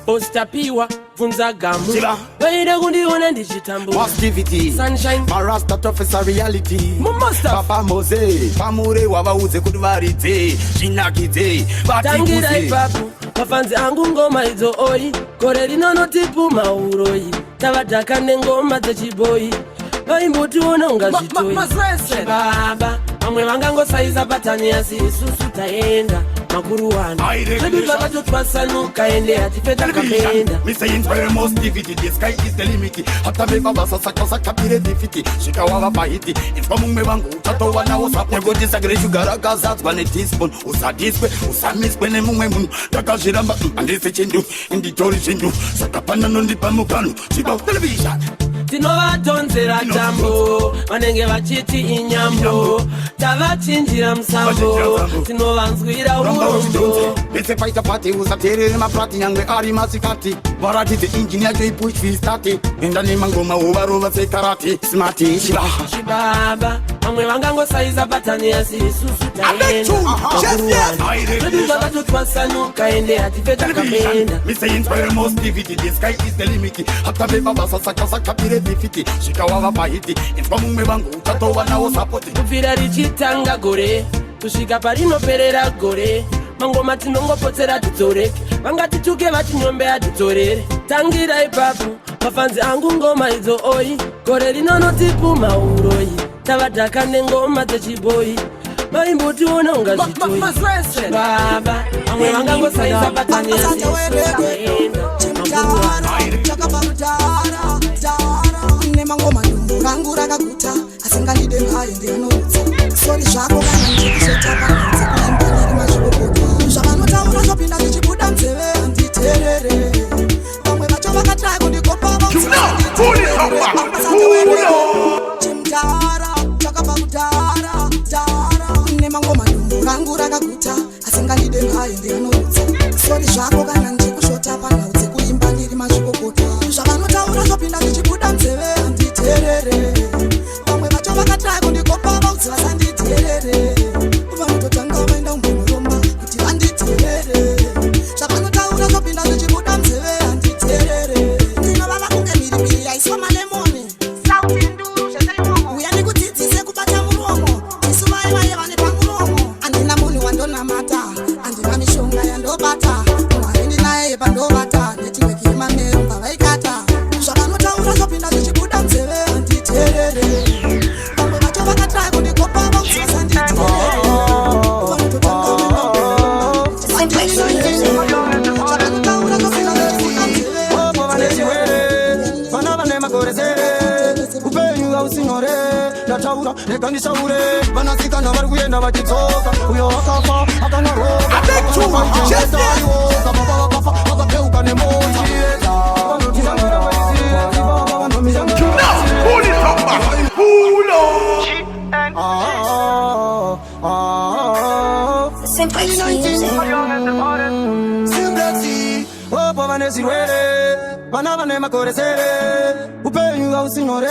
Ostapiwa funza gamu Weide kundione ndichitambua Sunshine Marasta toughest a reality Papa Mose Pamure wavauze kuti varite Jinakite Tangira ipapu Mafanzi angu ngoma idzo oi Kore rinonotipu mauroi Tavataka nengoma dzechiboi Vaimbuti wona ungazvitoi Baba Amwe vangangosaiza patani asi isusu taenda makuru wanu Zedu vakatotwasanuka ende hatifeta kapenda Me say inspire most DVD the sky is the limit Hata beba basa sakasa kapire defiti Shika wava pahiti Ifka mume wangu utatowa na usapo Nego disagree sugara gazat Wane teaspoon Usa diskwe Usa miskwe ne mume munu Daka jiramba Andise chendu Indi tori chendu Sakapana nondipa mukanu Chiba television Tinovatonzera tambo vanenge vachiti inyambo tavachinjira musambo tinovanzwira urombo Let's fight a party usaterere maprati nyangwe ari masikati varatidze injini yacho ipush fistati enda nemangoma uvarova sekarati smati shibaba vamwe vangangosaiza patani asi isusu taenda vakatotwasanuka ende hatifeta kapenda Me say inspire most DVD the sky is the limit hata beba basa sakasa kapire defiti shika wava pahiti ifka mume wangu utatowa nawo sapoti kubvira richitanga gore kusvika parinoperera gore mangoma tinongopotsera tidzoreke vangatituke vachinyombe hatidzorere tangira ipapo mafanzi angu ngoma idzo oi gore rinonotipu mauroi tavadhaka nengoma dzechiboi vaimbuti wona ungazvitoi baba vamwe vangangosaiza pataniaenda nemangoma dumbu rangu rakaguta asingandide mhayo ndianodza sori zvako kana ndikushetapa kuimbaniri mazvikokota zvavanotaura zvopinda zvichibuda nzeve handiterere vamwe vacho vakatrai kundikopa chimdara chakabva kudhara nemangoma dumbu rangu rakaguta asingandide mhayo ndianodza sori zvako kana ndikushetapa nhau dzekuimbaniri mazvikokota zvavanotaura zvopinda zvichibuda nzeve handiterere vamwe vacho vakatrai kundikopa vaudzi vasanditerere vanototanga vaenda umbonoromba kuti vanditerere zvavanotaura zvopinda zvichibuda nzeve handiterere ndinovava kunge mhiripiri yaiswa malemoni sauti nduru zveseimomo uya ndikudzidzise kubata muromo isu vai vaiva nepamuromo handina munhu wandonamata handina mishonga yandobata mwari ndinaye pandobata netiweki yemamero pavaikata zvavanotaura zvopinda zvichibuda nzeve handiterere vamwe vacho vakatrai kundikopa usinyore ndataura reka ndisaure vanasikana vari kuenda vachidzoka uyo wakafa akanaroga baba vakafa vakapeuka nemoti vanotizangara vaiziyeti baba vanomizangara opo vane zirwere vana vane makoresere upenyu hausinyore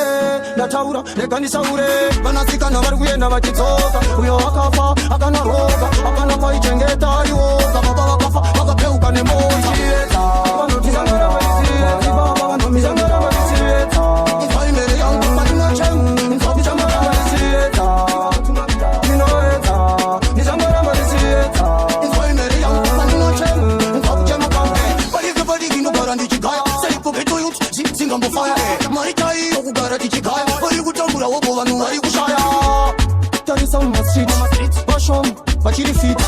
ndataura reka ndisaure vanasikana vari kuenda vachidzoka uyo wakafa akanaroga akanapaichengeta iwoga baba vakafa vakapeuka nemoti vanotizangara vaiziyeti baba vanomizangara vaiziyeta ifaimere yangu matinachemu nzabichamara vaiziyeta inoeta nizangara vaiziyeta ifaimere yangu matinachemu nzabichamara ndichigaya saipopeto yuti zingambofaya maritai okugara tichigaya vari kutambura wobo vanhu vari kushaya tarisa mumastrit vashoma vachiri fit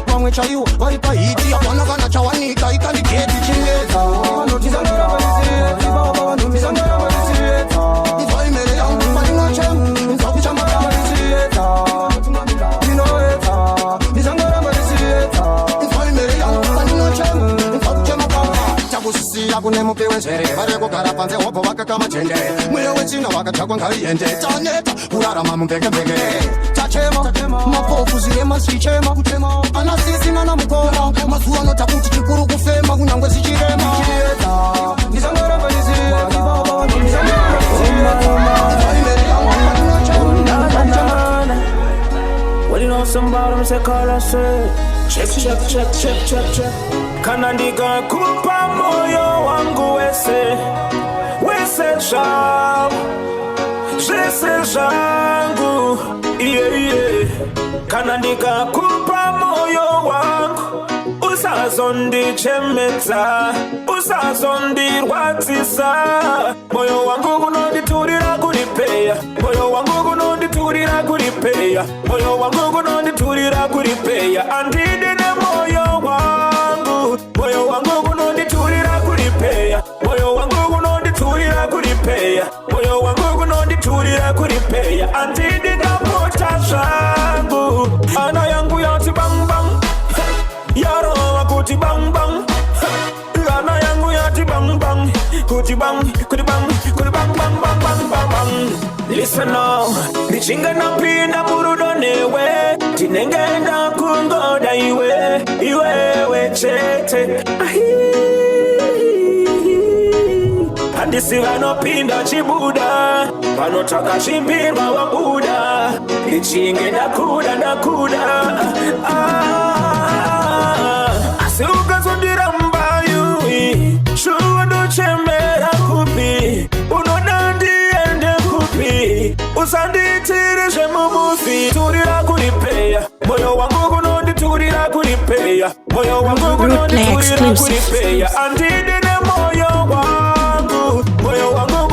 vamwe chaiwo vari pahiti hapana kana chawanika ikandigeti chingeza vanotizangara vaiziyeti baba vanomizangara vaiziyeta ivaimere yangu matinachemu nzakuchamara vaiziyeta inoeta nizangara vaiziyeta ivaimere yangu matinachemu nzakuchema kusisiya kune mupiwe nzvere vari kugara panze hopo vakakama chende mweyo wechina wakatsvakwa ngariende taneta kurarama mumbekembeke tachema mapofu zvirema zvichema anasisina namukoma mazuva anota kuti chikuru kufema kunyange zichirema ndizangara vaiziyeti baba vanondizangara Well, you know some bottom say Calaz check. Kana ndikakupa moyo wangu wese zangu yeah. Kana ndikakupa moyo wangu usazondichemedza usazondirwadzisa moyo wangu kunonditurira kuripeya moyo wangu kunonditurira kuripeya moyo wangu kunonditurira kuripeya andidine moyo wangu kunonditurira kuripeya moyo wangu kunonditurira kuripeya moyo wangu kunonditurira kuripeya andidine mota zangu ana yangu yati bang bang yaro kuti bang bang ana yangu yati bang bang kuti bang bang bang. Listen now, nichinga napinda murudo newe tinengenda kungoda iwe chete handisi vanopinda chibuda vanotaka chimbirwa wabuda nichinge ndakuda asi ukazondira mbayu shuwa ndochemera kupi unoda ndiende kupi usanditire zvemumuzi turira kuripeya moyo wangu kunonditurira kuripeya moyo wangu kunonditurira kuripeya andidine moyo wangu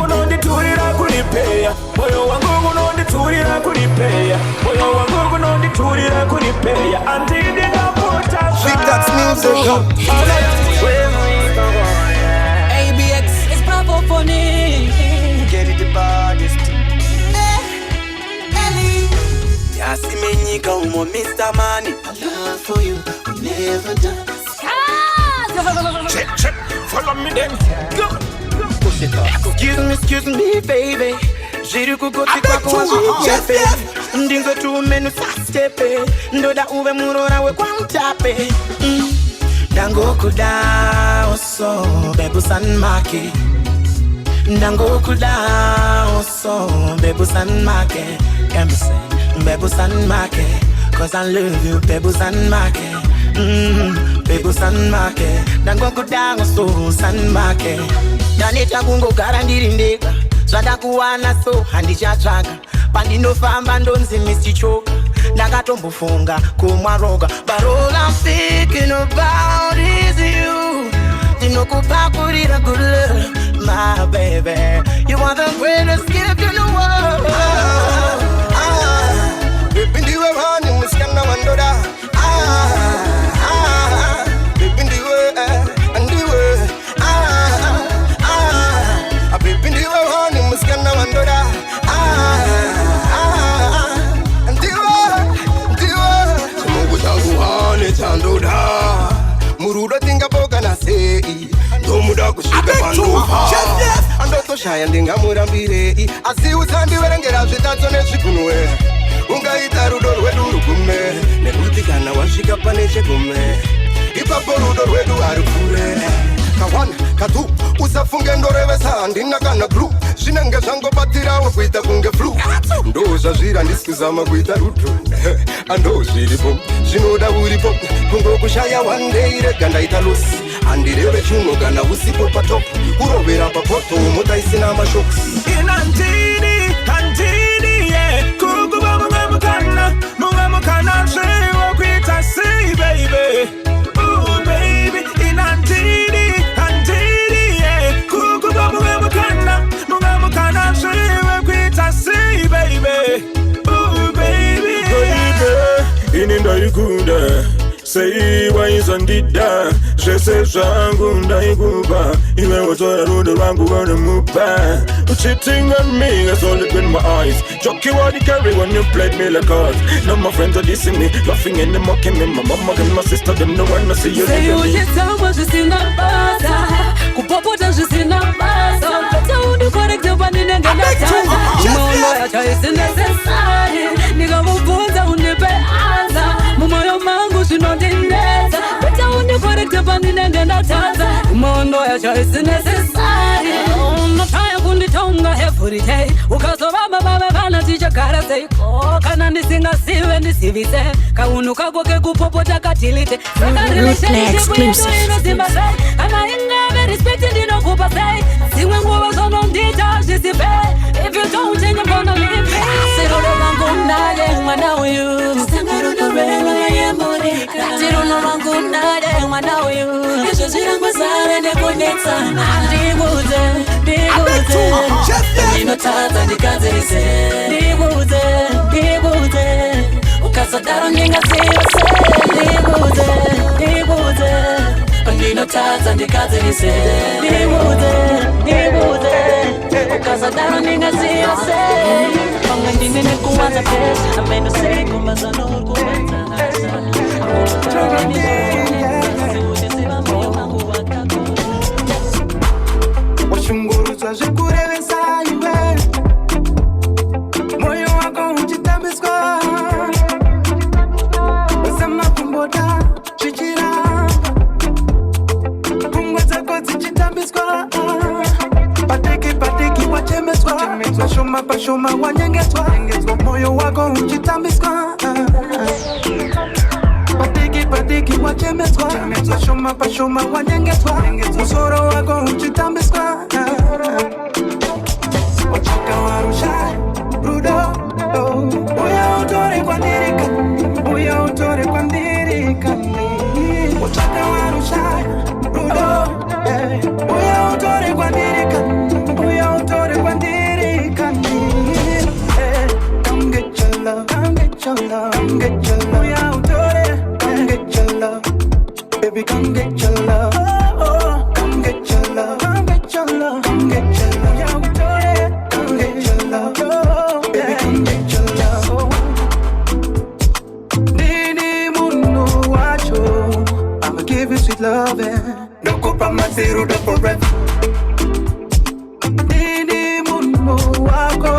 kunonditurira kuripeya moyo wangu kunonditurira kuripeya moyo wangu kunonditurira kuripeya andidine mota zangu ABX is proper funny. Get it the baddest. Ellie. Yasi menyika umo Mr. Money. I love for you, will never die. Check, follow me then. Go. Push it up. Excuse me, baby. Jiri kukoti kwa kwa jichepe. Ndingo tu menu sastepe. Ndoda uwe murora we kwa mtape. Dango kuda oso bebu san make. Dango kuda oso bebu san make. Can me say bebu san make. Cause I love you bebu san make. Bebu san make. Dango kuda oso san make. Daneta kungo garandiri ndeka. Zvada kuwana so handichatsvaga pandinofamba ndonzi misichoka ndakatombofunga kumwaroga but all I'm thinking about is you ndinokupakurira good love my baby you are the greatest gift in the world baby ndiwe wani musikana wandoda baby ndiwe baby ndiwe wani musikana wandoda ndatoshaya ndingamurambirei asi usandiverengera zvitatso nezvigunwe ungaita rudo rwedu rugume nekuti kana wasvika pane chegume ipapo rudo rwedu ari kure kawana katu usafunge ndorevesa handina kana glu zvinenge zvangobatirawo kuita kunge flu ndo zvazvira ndisikuzama kuita rudo andozviripo zvinoda uripo kungokushaya one day rega ndaita losi handireve chunho kana usipo patop kurovera papoto mota isina mashoksi inandini handini kukuba mungamukana zviwo kuita sei baby ooh baby inandini handini kukuba mungamukana zviwo kuita sei baby ooh baby ini ndaikunda sei waizandida zvese zvangu ndaikupa iwe watora rudo rwangu wanamupa cheating on me has only been my eyes Jockey what you carry when you played me like cards now my friends are dissing me laughing and them mocking me my mama and my sister them no one to see you say you just so much in the basa kupopota zvisina basa pata undi correct vanine ngenatanga umoyo yacho is necessary nikamubvunza unipe answer mumoyo mangu zvinondinetsa pata undi correct vanine ngenatanga umoyo yacho is necessary unotaya kunditonga every day ukazova mababa kana tichagara seiko kana ndisingasive ndisivise kaunhu kako kekupopota katilite sakarilesheinosimba sei kana ingave respect ndinokupa sei dzimwe nguva zonondita zvisipe if you don't change I'm gonna leave me sirudo rwangu nade mwana uyu sangarudo rwelo yemurika sirudo rwangu nade mwana uyu izvo zvirangwazare nekunetsa ndiguze ndinotadza ndikadzirise ndiguze ukasadaro ndingadzirise ndiguze ndinotadza ndikadzirise ndiguze ukasadaro ndingadzirise pamwe ndine nekuwanza pesa ameno seikumbazanurkuwenza washungurudza zvekurevesa iwe moyo wako uchitambiswa usamakumbota zvichiramba pfungwa dzako dzichitambiswa pateki wachemetswa shoma pashoma wanyengetswa moyo wako uchitambiswa pateki wachemetswa shoma pashoma wanyengetswa musoro wako uchitambiswa wachika warusha rudo uya utore kwandirika wachika warusha rudo uya utore kwandirika come get your love uya utore come get your love baby come get your love come get your love come get your love uya utore come get your love baby come get your love nini munhu wacho I'ma give you sweet loving nakupa masirudo forever nini munhu wako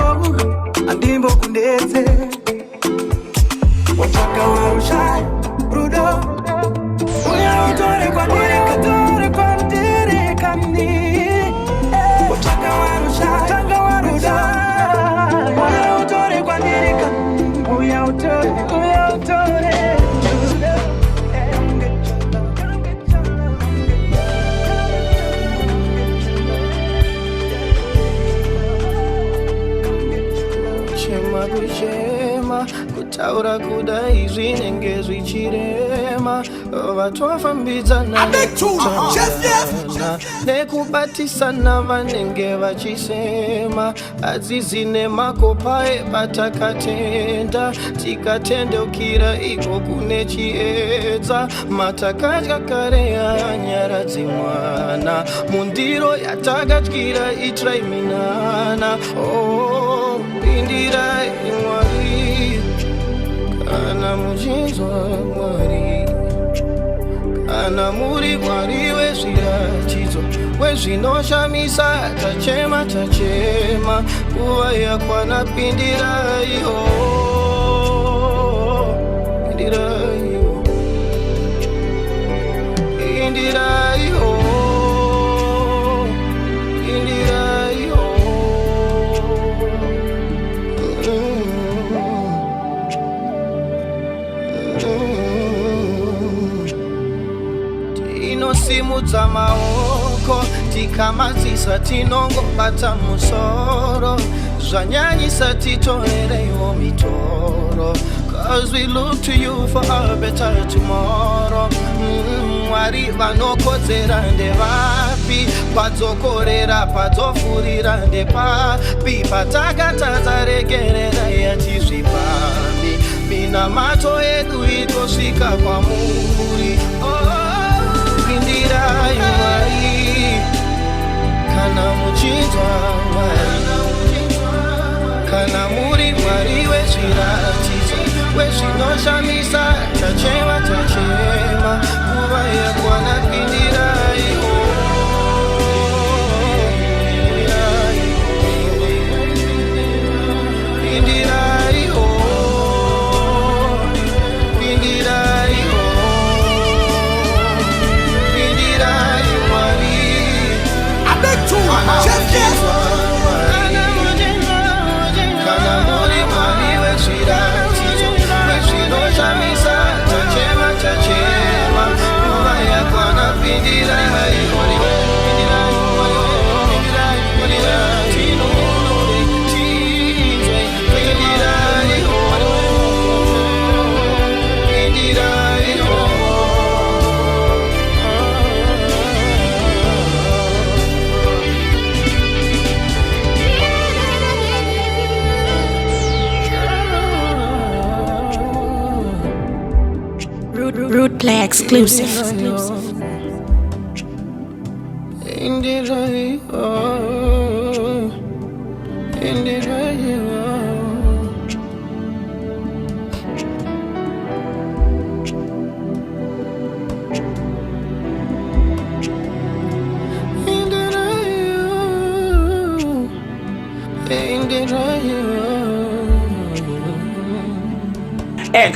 andimbo kundetse wachaka warusha rudo uya utore kwandirika wachaka warusha rudo uya utore kwandirika uya utore kuchema kutaura kudai zvinenge zvichirema vatwafambidzana nekubatisana vanenge vachisema adzizi nemakopae patakatenda tikatendeukira iko kune chiedza matakadya kare yanyara dzimwana mundiro yatakadyira itraiminana pindirai Mwari kana muchinzwa Mwari kana muri mwari wezviratidzo wezvinoshamisa tachema nguva yakwana pindiraiho Tinosimudza maoko tikamatisa tinongobata musoro zvanyanyisa titoereiwo mitoro cause we look to you for a better tomorrow. Mwari vanokodzera ndevapi padzokorera padzofurira ndepapi patakatadza regerera yatizvipambi minamato edu itosvika kwamuri. Pindirai Mwari kana muchinzwa Mwari kana muri Mwari wezviratidzo wezvinoshamisa tachema nguva yakwana pindirai Root Play exclusive.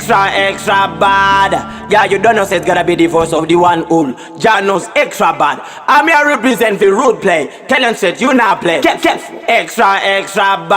Extra bad. Yeah, you don't know say it's gonna be the voice of the one who Janos extra bad. I'm here represent the root play. Tell them said you not play. Extra bad.